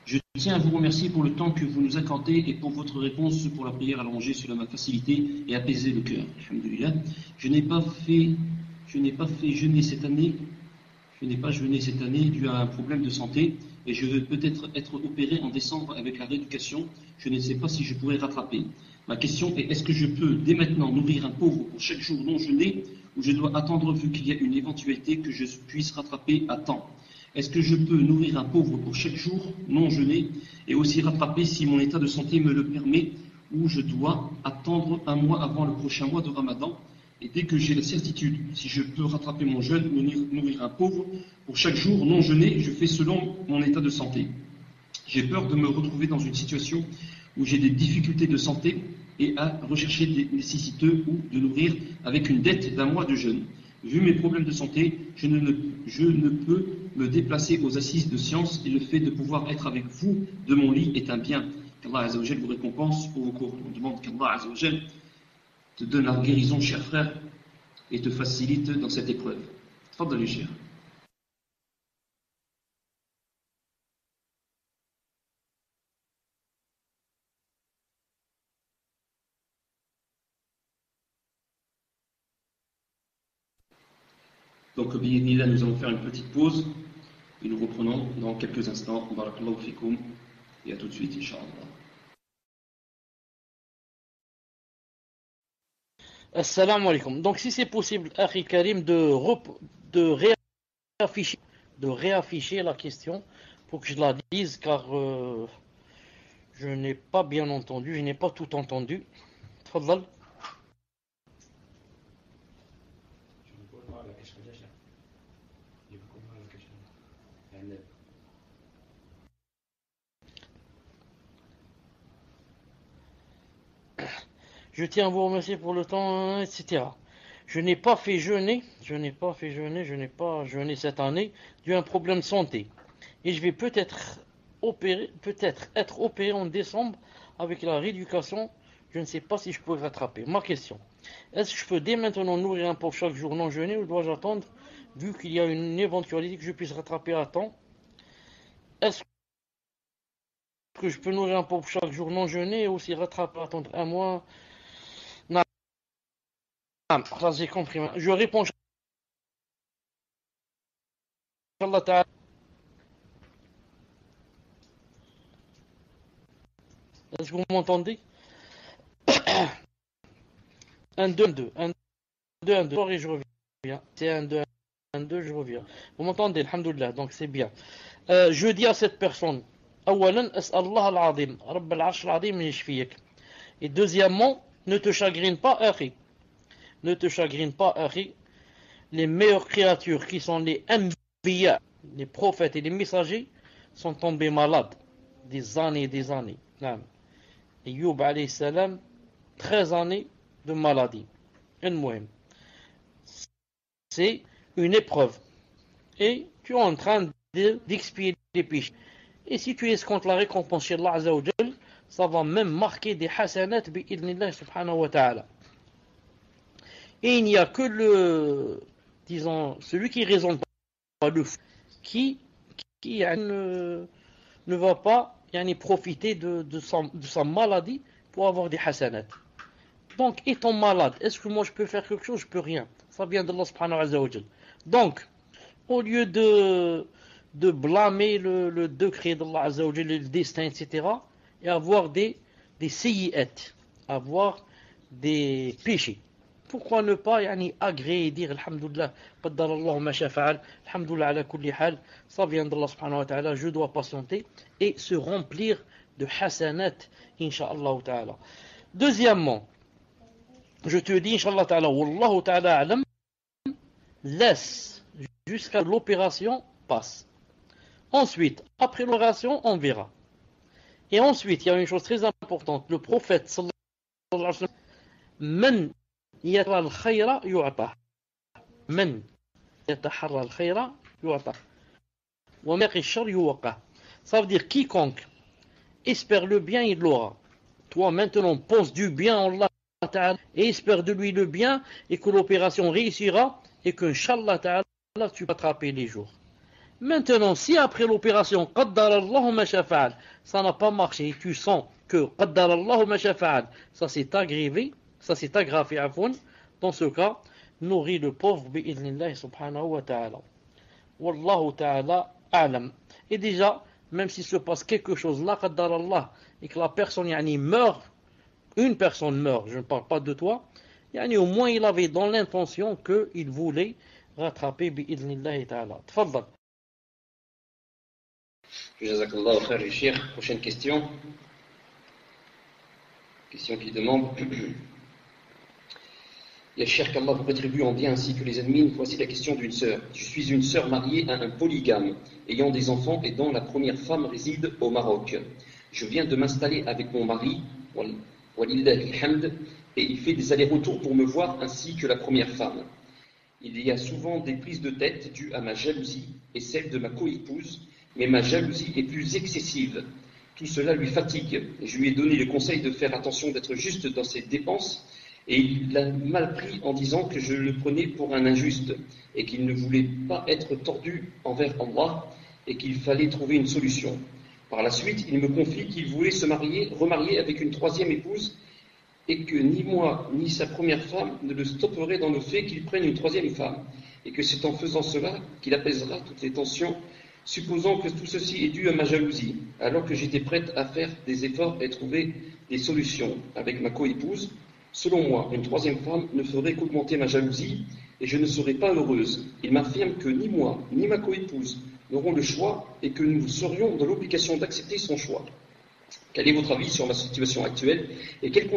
Je tiens à vous remercier pour le temps que vous nous accordez et pour votre réponse pour la prière allongée. Cela m'a facilité et apaisé le cœur. Alhamdulillah. Je n'ai pas jeûné cette année dû à un problème de santé et je veux peut-être être opéré en décembre avec la rééducation. Je ne sais pas si je pourrai rattraper. Ma question est, est-ce que je peux dès maintenant nourrir un pauvre pour chaque jour non jeûné ou je dois attendre vu qu'il y a une éventualité que je puisse rattraper à temps? Est-ce que je peux nourrir un pauvre pour chaque jour non jeûné et aussi rattraper si mon état de santé me le permet ou je dois attendre un mois avant le prochain mois de Ramadan? Et dès que j'ai la certitude, si je peux rattraper mon jeûne, nourrir un pauvre, pour chaque jour non jeûné, je fais selon mon état de santé. J'ai peur de me retrouver dans une situation où j'ai des difficultés de santé et à rechercher des nécessiteux ou de nourrir avec une dette d'un mois de jeûne. Vu mes problèmes de santé, je ne peux me déplacer aux assises de science et le fait de pouvoir être avec vous de mon lit est un bien. Qu'Allah Azza wa Jal vous récompense pour vos cours. On demande qu'Allah Azza wa Jal te donne la guérison, cher frère, et te facilite dans cette épreuve. Tfaddali, cher. Donc, bi'idhnillah, nous allons faire une petite pause et nous reprenons dans quelques instants. Barakallahu fikoum et à tout de suite, Inch'Allah. Assalamu alaikum. Donc si c'est possible, Akhi Karim, de réafficher la question pour que je la dise, car je n'ai pas bien entendu, je n'ai pas tout entendu. Tfaddal. Je tiens à vous remercier pour le temps, etc. Je n'ai pas jeûné cette année dû à un problème de santé. Et je vais peut-être être opéré en décembre avec la rééducation. Je ne sais pas si je peux rattraper. Ma question, est-ce que je peux dès maintenant nourrir un pauvre chaque jour non jeûné ou dois-je attendre vu qu'il y a une éventualité que je puisse rattraper à temps? Est-ce que je peux nourrir un pauvre chaque jour non jeûné et aussi rattraper, attendre un mois? Ça j'ai compris. Je réponds. Inch'Allah ta'ala. Est-ce que vous m'entendez? 1, 2, 1, 2, 1, 2, 1, 2, et je reviens. C'est 1, 2, 1, 2, je reviens. Vous m'entendez? Alhamdoulilah, donc c'est bien. Je dis à cette personne, Awalan, as'Allah al-Azim, Rabb al-Arsh al-Azim yashfiyek. Et deuxièmement, ne te chagrine pas, Akhi. Ne te chagrine pas, Akhi. Les meilleures créatures qui sont les Anbiya, les prophètes et les messagers, sont tombés malades. Des années et des années. Et Youb alayhi salam, 13 années de maladie. C'est une épreuve. Et tu es en train d'expier les péchés. Et si tu escomptes la récompense chez Allah Azza wa Jal, ça va même marquer des hasanat bi'idhnillah subhanahu wa ta'ala. Et il n'y a que celui qui raisonne pas, le fou, qui ne va pas profiter de sa maladie pour avoir des hasanat. Donc, étant malade, est-ce que moi je peux faire quelque chose? Je peux rien. Ça vient d'Allah subhanahu wa ta'ala. Donc, au lieu de blâmer le décret d'Allah Azza wa Jalla, le destin, etc., et avoir des sayyi'at, avoir des péchés. Pourquoi ne pas agréer et dire Alhamdulillah, qaddarallahu ma shafa'al, Alhamdulillah ala kulli hal, ça vient d'Allah subhanahu wa ta'ala, je dois patienter, et se remplir de hasanat, insha'Allah ta'ala. Deuxièmement, je te dis, insha'Allah ta'ala, wallahu ta'ala alam, laisse jusqu'à l'opération passe. Ensuite, après l'opération, on verra. Et ensuite, il y a une chose très importante. Le prophète, sallallahu alayhi wa sallam, man yatahara al-khayra yu'ta. Man yatahara al-khayra yu'ta. Wa ma ash-sharr yuqa. Ça veut dire quiconque espère le bien, il l'aura. Toi, maintenant, pense du bien en Allah Ta'ala et espère de lui le bien et que l'opération réussira et que, Inch'Allah Ta'ala, tu vas attraper les jours. Maintenant, si après l'opération, qaddarallahu ma shafa'al, ça n'a pas marché, et tu sens que qaddarallahu ma shafa'al, ça s'est aggravé, dans ce cas, nourris le pauvre bi'idhnillah subhanahu wa ta'ala. Wallahu ta'ala a'lam. Et déjà, même s'il se passe quelque chose là, qaddarallah, et que la personne meurt, une personne meurt, je ne parle pas de toi, au moins il avait dans l'intention qu'il voulait rattraper bi'idhnillah ta'ala. Tfaddal. Jazakallah khair, Cheikh. Prochaine question. Question qui demande Ya Cheikh, qu'Allah vous rétribue en bien ainsi que les ennemis. Voici la question d'une sœur. Je suis une sœur mariée à un polygame, ayant des enfants et dont la première femme réside au Maroc. Je viens de m'installer avec mon mari, walillahi alhamd, et il fait des allers-retours pour me voir ainsi que la première femme. Il y a souvent des prises de tête dues à ma jalousie et celle de ma coépouse, mais ma jalousie est plus excessive. Tout cela lui fatigue. Je lui ai donné le conseil de faire attention, d'être juste dans ses dépenses, et il l'a mal pris en disant que je le prenais pour un injuste, et qu'il ne voulait pas être tordu envers Allah, et qu'il fallait trouver une solution. Par la suite, il me confie qu'il voulait se remarier avec une troisième épouse, et que ni moi, ni sa première femme ne le stopperaient dans le fait qu'il prenne une troisième femme, et que c'est en faisant cela qu'il apaisera toutes les tensions, supposant que tout ceci est dû à ma jalousie, alors que j'étais prête à faire des efforts et trouver des solutions avec ma coépouse. Selon moi, une troisième femme ne ferait qu'augmenter ma jalousie et je ne serais pas heureuse. Il m'affirme que ni moi, ni ma coépouse n'aurons le choix et que nous serions dans l'obligation d'accepter son choix. Quel est votre avis sur ma situation actuelle et quel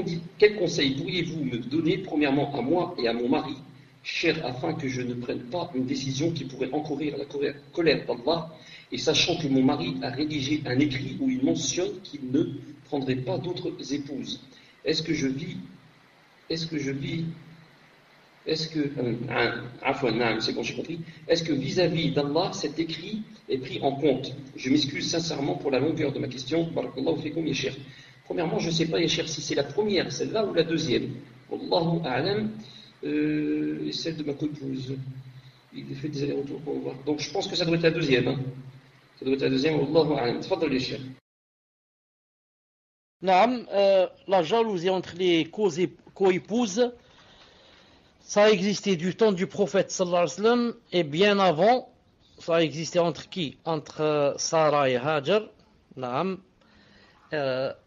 conseil pourriez-vous me donner, premièrement à moi et à mon mari, cher, afin que je ne prenne pas une décision qui pourrait encourir la colère d'Allah, et sachant que mon mari a rédigé un écrit où il mentionne qu'il ne prendrait pas d'autres épouses. Est-ce que vis-à-vis d'Allah, cet écrit est pris en compte? Je m'excuse sincèrement pour la longueur de ma question. Barakallahu fikum, ya Cheikh. Premièrement, je ne sais pas, ya Cheikh, si c'est la première, celle-là, ou la deuxième. Wallahu a'lam. Et celle de ma coépouse. Il fait des allers-retours pour voir. Donc je pense que ça doit être la deuxième. Hein. Ça doit être la deuxième. Wallahu a'lam. Tfaddal ya Cheikh. Naam, la jalousie entre les coépouses, ça a existé du temps du prophète sallallahu alayhi wa sallam, et bien avant, ça a existé entre qui? Entre Sarah et Hajar. Naam.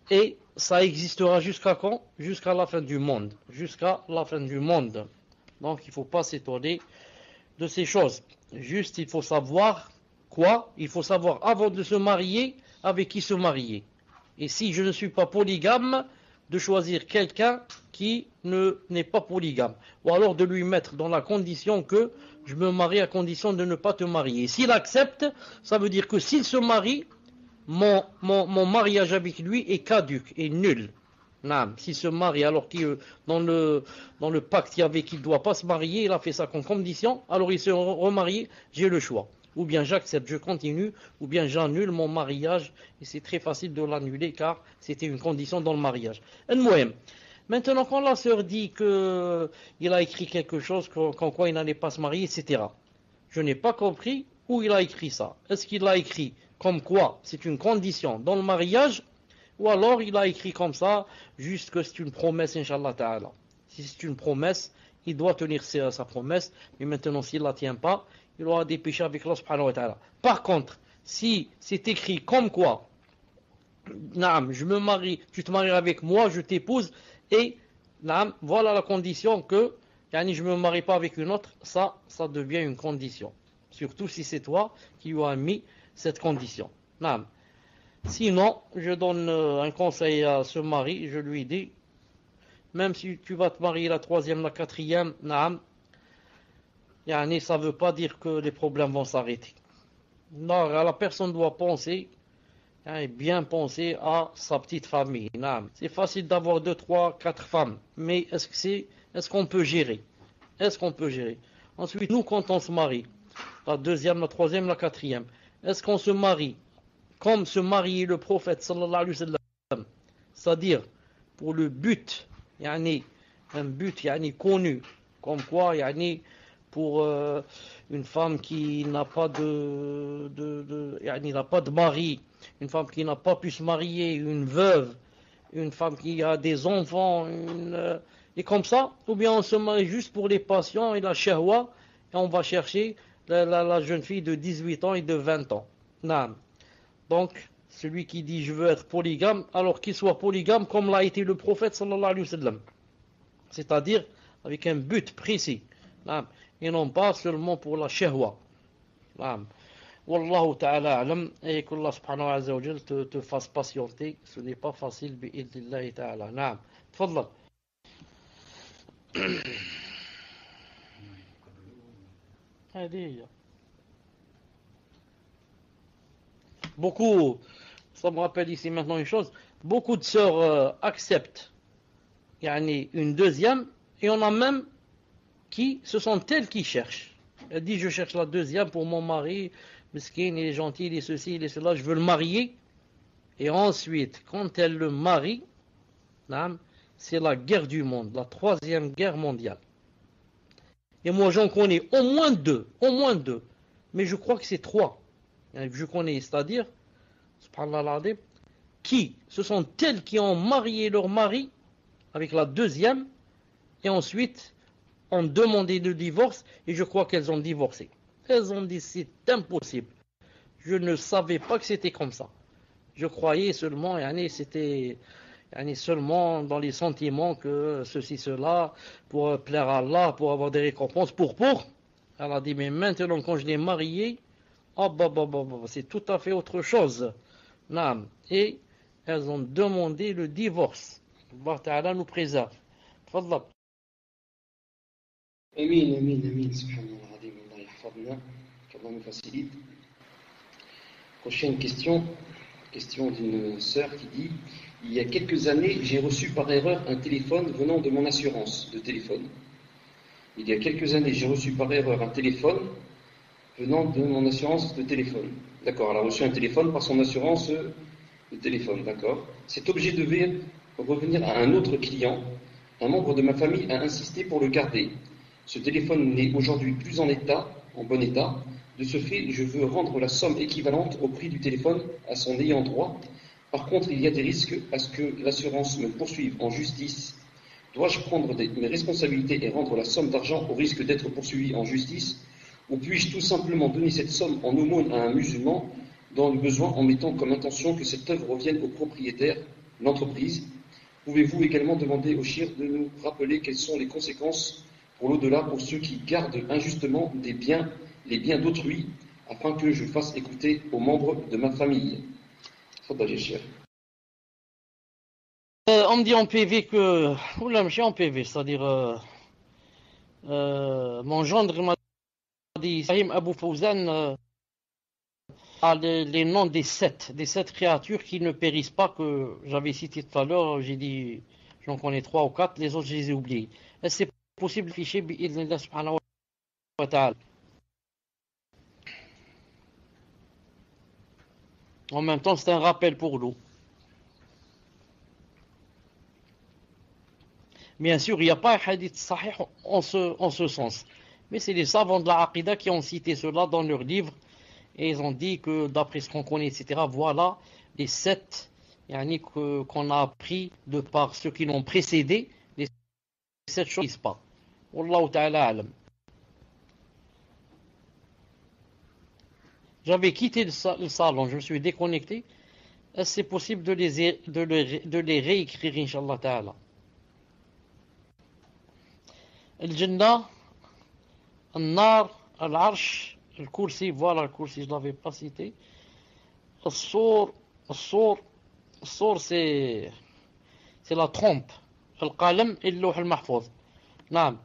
Et ça existera jusqu'à quand? Jusqu'à la fin du monde. Jusqu'à la fin du monde. Donc il ne faut pas s'étonner de ces choses. Juste, il faut savoir quoi? Il faut savoir avant de se marier, avec qui se marier. Et si je ne suis pas polygame, de choisir quelqu'un qui n'est pas polygame. Ou alors de lui mettre dans la condition que je me marie à condition de ne pas te marier. S'il accepte, ça veut dire que s'il se marie, mon mariage avec lui est caduc, est nul. S'il se marie alors qu'il dans le pacte il y avait qu'il ne doit pas se marier, il a fait ça comme condition, alors il se remarie, j'ai le choix. Ou bien j'accepte, je continue, ou bien j'annule mon mariage, et c'est très facile de l'annuler car c'était une condition dans le mariage. Maintenant, quand la sœur dit qu'il a écrit quelque chose, qu'en quoi il n'allait pas se marier, etc., je n'ai pas compris où il a écrit ça. Est-ce qu'il l'a écrit comme quoi c'est une condition dans le mariage, ou alors il a écrit comme ça, juste que c'est une promesse, Inch'Allah Ta'ala. Si c'est une promesse, il doit tenir sa promesse, mais maintenant s'il ne la tient pas, il aura des péchés avec Allah subhanahu wa ta'ala. Par contre, si c'est écrit comme quoi, naam, je me marie, tu te maries avec moi, je t'épouse, et naam, voilà la condition que yani, je ne me marie pas avec une autre, ça devient une condition. Surtout si c'est toi qui lui as mis cette condition. Naam. Sinon, je donne un conseil à ce mari, je lui dis, même si tu vas te marier la troisième, la quatrième, naam, yani, ça ne veut pas dire que les problèmes vont s'arrêter. Non, la personne doit penser, hein, bien penser à sa petite famille. Naam. C'est facile d'avoir 2, 3, 4 femmes, mais est-ce qu'on peut gérer? Est-ce qu'on peut gérer? Ensuite, nous, quand on se marie, la deuxième, la troisième, la quatrième, est-ce qu'on se marie comme se mariait le prophète sallallahu alayhi wa sallam, c'est-à-dire pour le but, yani, un but yani, connu, comme quoi yani, pour une femme qui n'a pas yani, n'a pas de mari, une femme qui n'a pas pu se marier, une veuve, une femme qui a des enfants, et comme ça, ou bien on se marie juste pour les passions et la shahwa, et on va chercher la jeune fille de 18 ans et de 20 ans. Naam. Donc, celui qui dit je veux être polygame, alors qu'il soit polygame comme l'a été le prophète sallallahu alayhi wa sallam. C'est-à-dire avec un but précis. Et non pas seulement pour la shahwa. Wallahu ta'ala alam, et que Allah subhanahu wa ta'ala te fasse patienter. Ce n'est pas facile, bi'idnillahi ta'ala. Naam. Tfadlal. Beaucoup, ça me rappelle ici maintenant une chose, beaucoup de sœurs acceptent yani, une deuxième, et on a même qui, ce sont elles qui cherchent. Elle dit je cherche la deuxième pour mon mari, mesquine, il est gentil, il est ceci, il est cela, je veux le marier. Et ensuite, quand elle le marie, c'est la guerre du monde, la troisième guerre mondiale. Et moi j'en connais au moins deux, mais je crois que c'est 3. Je connais, c'est-à-dire, subhanallah, qui, ce sont elles qui ont marié leur mari avec la deuxième, et ensuite ont demandé le divorce, et je crois qu'elles ont divorcé. Elles ont dit c'est impossible. Je ne savais pas que c'était comme ça. Je croyais seulement, c'était seulement dans les sentiments que ceci, cela, pour plaire à Allah, pour avoir des récompenses, pour. Elle a dit, mais maintenant quand je l'ai marié, c'est tout à fait autre chose. Et elles ont demandé le divorce. Allah Ta'ala nous préserve. Tfadlal. Amin, subhanallah, Allah yahfadna, qu'Allah nous facilite. Prochaine question d'une sœur qui dit: il y a quelques années, j'ai reçu par erreur un téléphone venant de mon assurance de téléphone. Il y a quelques années, j'ai reçu par erreur un téléphone venant de mon assurance de téléphone. D'accord, elle a reçu un téléphone par son assurance de téléphone, d'accord. Cet objet devait revenir à un autre client. Un membre de ma famille a insisté pour le garder. Ce téléphone n'est aujourd'hui plus en bon état. De ce fait, je veux rendre la somme équivalente au prix du téléphone à son ayant droit. Par contre, il y a des risques à ce que l'assurance me poursuive en justice. Dois-je prendre mes responsabilités et rendre la somme d'argent au risque d'être poursuivi en justice? Ou puis-je tout simplement donner cette somme en aumône à un musulman dans le besoin en mettant comme intention que cette œuvre revienne au propriétaire, l'entreprise? Pouvez-vous également demander au shir de nous rappeler quelles sont les conséquences pour l'au-delà pour ceux qui gardent injustement les biens d'autrui, afin que je fasse écouter aux membres de ma famille? On me dit en PV que... Oula, je suis en PV, c'est-à-dire... mon gendre m'a dit, Sahim Abou Fawzan a les noms des 7 créatures qui ne périssent pas, que j'avais cité tout à l'heure. J'ai dit, j'en connais 3 ou 4, les autres je les ai oubliés. Est-ce que c'est possible de ficher bi'idhnillah subhanahu wa ta'ala? En même temps, c'est un rappel pour nous. Bien sûr, il n'y a pas un hadith sahih en ce sens. Mais c'est les savants de la Aqidah qui ont cité cela dans leurs livres. Et ils ont dit que d'après ce qu'on connaît, etc., voilà les 7 qu'on a appris de par ceux qui l'ont précédé. Les 7 choses ne disent pas. Wallahu ta'ala alam. J'avais quitté le salon, je me suis déconnecté. Est-ce que c'est possible de les réécrire, Inch'Allah Ta'ala? Al-Jannah, Al-Nar, Al-Arsh, Al-Kursi, voilà le Kursi, je ne l'avais pas cité. Al-Sour, Al-Sour, Al-Sour c'est la trompe. Al-Qalam et le Lawh al-Mahfouz. Naam.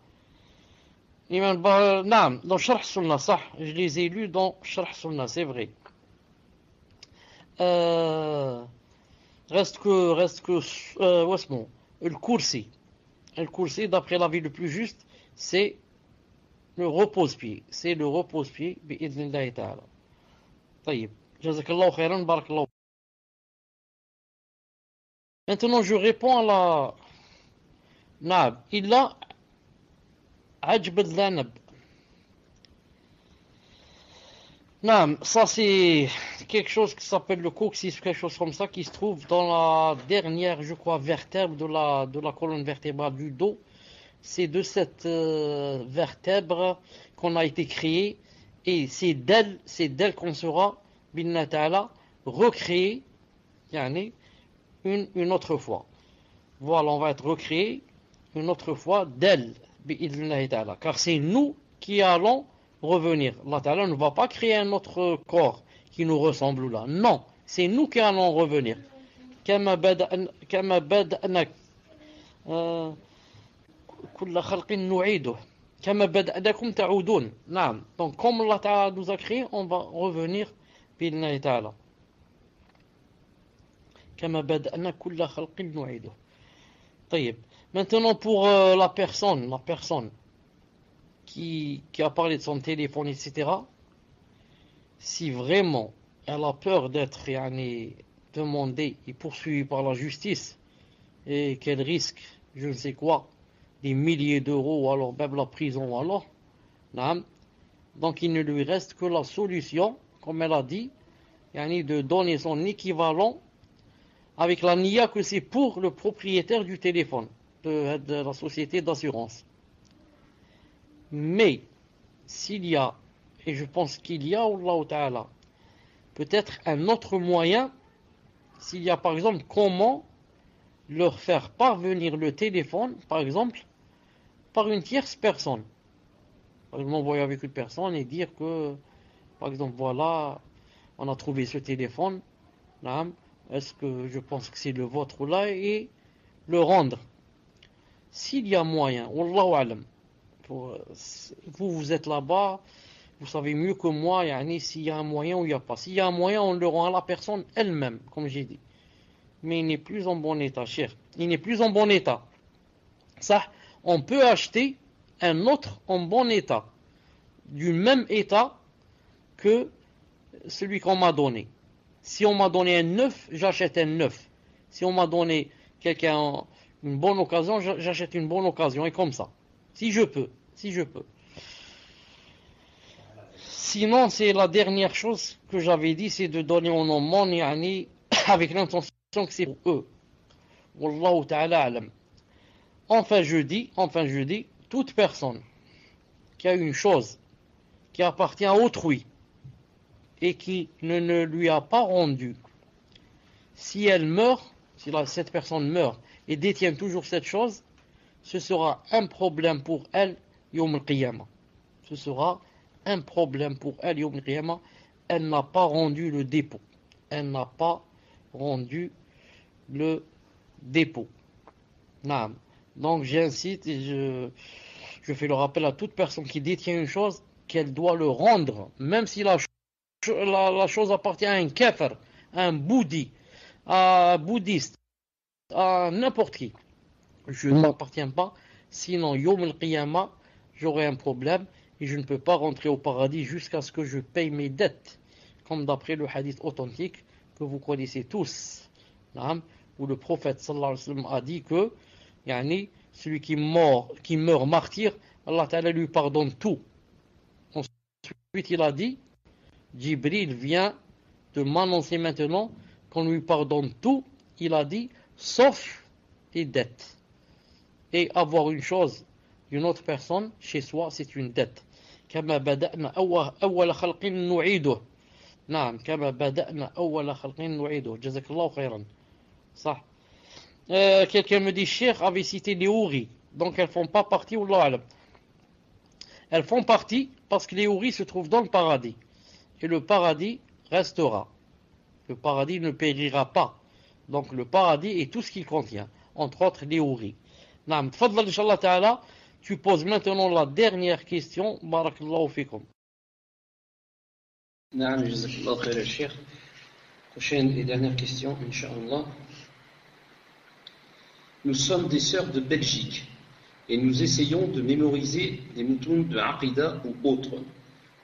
Naam, dans Sharh Sunnah, ça, je les ai lus dans Sharh Sunnah, c'est vrai. Reste que, Wasmo, le Kursi. Le Kursi, d'après l'avis le plus juste, c'est le repose-pied. C'est le repose-pied, bi'idhnillahi ta'ala. Taïb. Jazakallahu khairan, barakallahu. Maintenant, je réponds à la... Naam. Il a Ajb al-Dhanab. Naam, ça c'est quelque chose qui s'appelle le coccyx, quelque chose comme ça, qui se trouve dans la dernière, je crois, vertèbre de la colonne vertébrale du dos. C'est de cette vertèbre qu'on a été créé, et c'est d'elle qu'on sera, binna ta'ala, recréé, yani, une autre fois. Voilà, on va être recréé une autre fois d'elle, bi'idhnillahi ta'ala, car c'est nous qui allons revenir. Allah Ta'ala ne va pas créer un autre corps qui nous ressemble là. Non, c'est nous qui allons revenir. كما بدأنا كل خلق نعيده كما بدأناكم تعودون. نعم. Donc comme Allah Ta'ala nous a créé, on va revenir بإذن تعالى. كما بدأنا كل خلق نعيده. طيب. Maintenant pour la personne qui a parlé de son téléphone, etc. Si vraiment elle a peur d'être demandée et poursuivie par la justice et qu'elle risque, je ne sais quoi, des milliers d'euros ou alors même la prison, alors, donc il ne lui reste que la solution, comme elle a dit, de donner son équivalent avec la niya que c'est pour le propriétaire du téléphone, de la société d'assurance. Mais, s'il y a, et je pense qu'il y a, Allah Ta'ala, peut-être un autre moyen, s'il y a par exemple comment leur faire parvenir le téléphone, par exemple, par une tierce personne. Par exemple, m'envoyer avec une personne et dire que, par exemple, voilà, on a trouvé ce téléphone, est-ce que je pense que c'est le vôtre là, et le rendre. S'il y a moyen, Wallahu Alam, vous êtes là-bas, vous savez mieux que moi, s'il y a un moyen ou il n'y a pas. S'il y a un moyen, on le rend à la personne elle-même, comme j'ai dit. Mais il n'est plus en bon état, cher. Il n'est plus en bon état. Ça, on peut acheter un autre en bon état, du même état que celui qu'on m'a donné. Si on m'a donné un neuf, j'achète un neuf. Si on m'a donné une bonne occasion, j'achète une bonne occasion, et comme ça. Si je peux. Sinon, c'est la dernière chose que j'avais dit, c'est de donner au nom mon avec l'intention que c'est pour eux. Wallahu ta'ala alam. Enfin je dis, toute personne qui a une chose qui appartient à autrui et qui ne lui a pas rendu, si elle meurt, si cette personne meurt et détient toujours cette chose, ce sera un problème pour elle, Yawm al-Qiyamah. Ce sera un problème pour elle, Yawm al-Qiyamah. Elle n'a pas rendu le dépôt. Donc j'incite et je fais le rappel à toute personne qui détient une chose qu'elle doit le rendre, même si la chose appartient à un kafir, à un bouddhiste, à n'importe qui. Je ne m'appartiens pas, sinon Yawm al-Qiyamah, j'aurai un problème et je ne peux pas rentrer au paradis jusqu'à ce que je paye mes dettes, comme d'après le hadith authentique que vous connaissez tous, où le prophète sallallahu alayhi wa sallam a dit que celui qui meurt martyr, Allah Ta'ala lui pardonne tout. Ensuite il a dit, Jibril vient de m'annoncer maintenant qu'on lui pardonne tout, il a dit, sauf les dettes. Et avoir une chose d'une autre personne chez soi, c'est une dette. نعم كما بدأنا أول خلق نعيده جزاك الله خيرا صح. Quelqu'un me dit Cheikh avait cité les houris, donc elles font pas partie, Wallahu alam. Elles font partie parce que les houris se trouvent dans le paradis et le paradis restera, le paradis ne périra pas, donc le paradis et tout ce qu'il contient, entre autres les houris. Naam, tfadlal inshallah ta'ala, tu poses maintenant la dernière question. Barakallahu fikum. Naam, jazakallahu khayr al-Cheikh. Prochaine et dernière question, Inch'Allah. Nous sommes des sœurs de Belgique et nous essayons de mémoriser des moutounes de Aqida ou autres.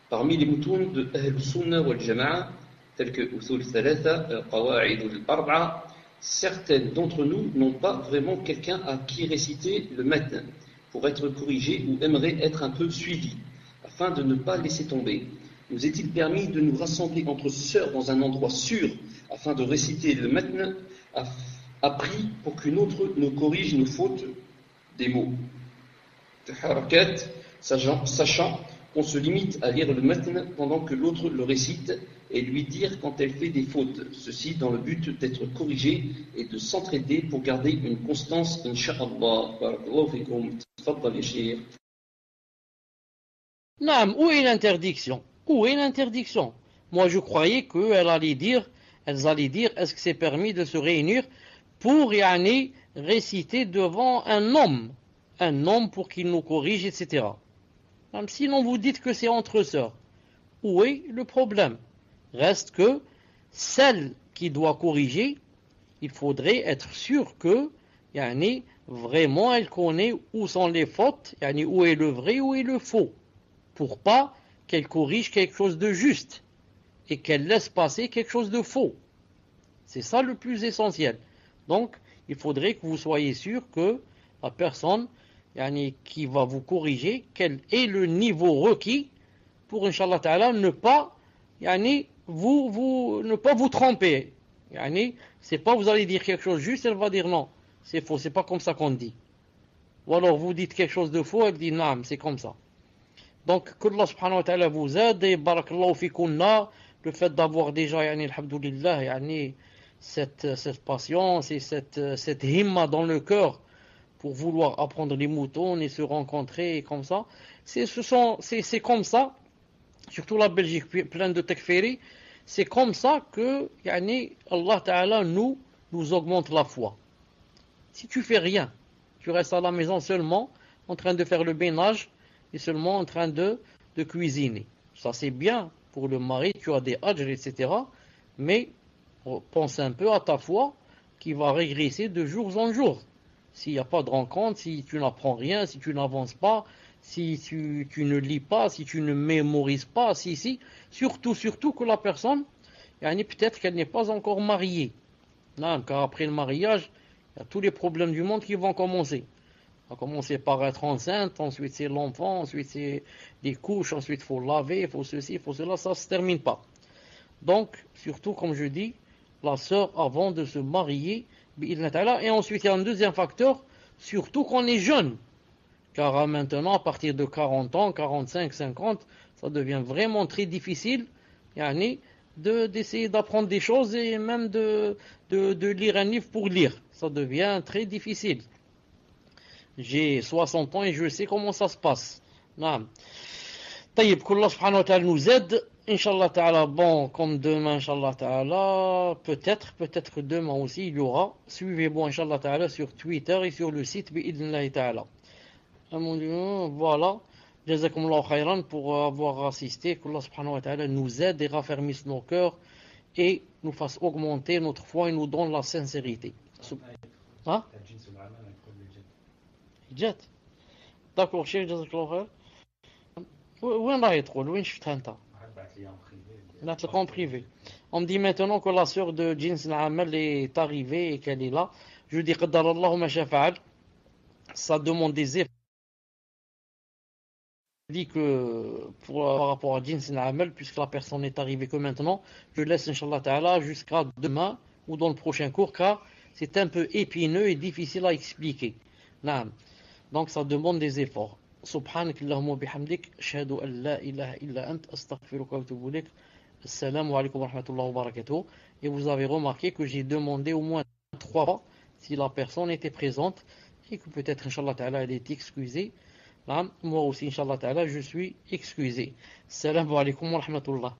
Parmi les moutounes de Ahl Sunnah wal Jama'a, tels que Usul Thalatha, Qawa'id al-Arba'a, certaines d'entre nous n'ont pas vraiment quelqu'un à qui réciter le matin pour être corrigé ou aimeraient être un peu suivis, afin de ne pas laisser tomber. Nous est-il permis de nous rassembler entre sœurs dans un endroit sûr afin de réciter le matin appris pour qu'une autre nous corrige nos fautes des mots de harakat, sachant qu'on se limite à lire le matn pendant que l'autre le récite et lui dire quand elle fait des fautes, ceci dans le but d'être corrigé et de s'entraider pour garder une constance, incha'Allah. Barakallahu fikum. Tfaddal ya Cheikh. Naam, où est l'interdiction? Où est l'interdiction? Moi je croyais qu'elles allaient dire, est-ce que c'est permis de se réunir pour yani, réciter devant un homme pour qu'il nous corrige, etc. Même sinon vous dites que c'est entre sœurs. Où est le problème? Reste que celle qui doit corriger, il faudrait être sûr que yani, vraiment elle connaît où sont les fautes, yani, où est le vrai, où est le faux, pour pas qu'elle corrige quelque chose de juste et qu'elle laisse passer quelque chose de faux. C'est ça le plus essentiel. Donc, il faudrait que vous soyez sûr que la personne yani, qui va vous corriger, quel est le niveau requis pour, Inch'Allah Ta'ala, ne pas yani, ne pas vous tromper. Yani, c'est pas vous allez dire quelque chose juste, elle va dire non, c'est faux, c'est pas comme ça qu'on dit. Ou alors vous dites quelque chose de faux, elle dit non, c'est comme ça. Donc, que Allah subhanahu wa ta'ala vous aide et barakallahu fikunna, le fait d'avoir déjà, yani, alhamdoulilah, yani, cette patience et cette himma dans le cœur pour vouloir apprendre les moutons et se rencontrer et comme ça. C'est comme ça, surtout la Belgique pleine de takfiri, c'est comme ça que yani, Allah Ta'ala nous augmente la foi. Si tu fais rien, tu restes à la maison seulement en train de faire le ménage et seulement en train de cuisiner. Ça c'est bien pour le mari, tu as des ajrs, etc. Mais pense un peu à ta foi qui va régresser de jour en jour. S'il n'y a pas de rencontre, si tu n'apprends rien, si tu n'avances pas, si tu ne lis pas, si tu ne mémorises pas, surtout que la personne, peut-être qu'elle n'est pas encore mariée. Non, car après le mariage, il y a tous les problèmes du monde qui vont commencer. Ça va commencer par être enceinte, ensuite c'est l'enfant, ensuite c'est des couches, ensuite il faut laver, il faut ceci, il faut cela, ça ne se termine pas. Donc, surtout comme je dis, la sœur avant de se marier, et ensuite il y a un deuxième facteur, surtout qu'on est jeune. Car maintenant, à partir de 40 ans, 45, 50, ça devient vraiment très difficile d'essayer d'apprendre des choses et même de lire un livre pour lire. Ça devient très difficile. J'ai 60 ans et je sais comment ça se passe. Taïb, qu'Allah subhanahu wa ta'ala nous aide. Inch'Allah ta'ala, bon, comme demain, Inch'Allah ta'ala, peut-être demain aussi, il y aura. Suivez-moi, Inch'Allah ta'ala, sur Twitter et sur le site, bi'idnillahi ta'ala. Voilà. Jazakumullahu khayran pour avoir assisté. Qu'Allah subhanahu wa ta'ala nous aide et raffermisse nos cœurs et nous fasse augmenter notre foi et nous donne la sincérité. Hein? Jet. D'accord, Cheikh, jazakumullahu khayran. وين راح يدخل؟ وين شفتها انت؟ نتلقى en privé. On me dit maintenant que la sœur de Jins Naamel est arrivée et qu'elle est là. Je dis قدر الله ما شاء فعل. Ça demande des efforts. Je dis que par rapport à Jins Naamel, puisque la personne est arrivée que maintenant, je laisse Inch'Allah Ta'ala jusqu'à demain ou dans le prochain cours car c'est un peu épineux et difficile à expliquer. Donc ça demande des efforts. سبحانك اللهم وبحمدك أشهد أن لا إله إلا أنت أستغفرك وأتوب إليك Assalamu alaikum wa rahmatullahi wa barakatuh. Et vous avez remarqué que j'ai demandé au moins 3 fois si la personne était présente et que peut-être, Inch'Allah Ta'ala, elle est excusée. Moi aussi, Inch'Allah Ta'ala, je suis excusé. Assalamu alaikum wa rahmatullah.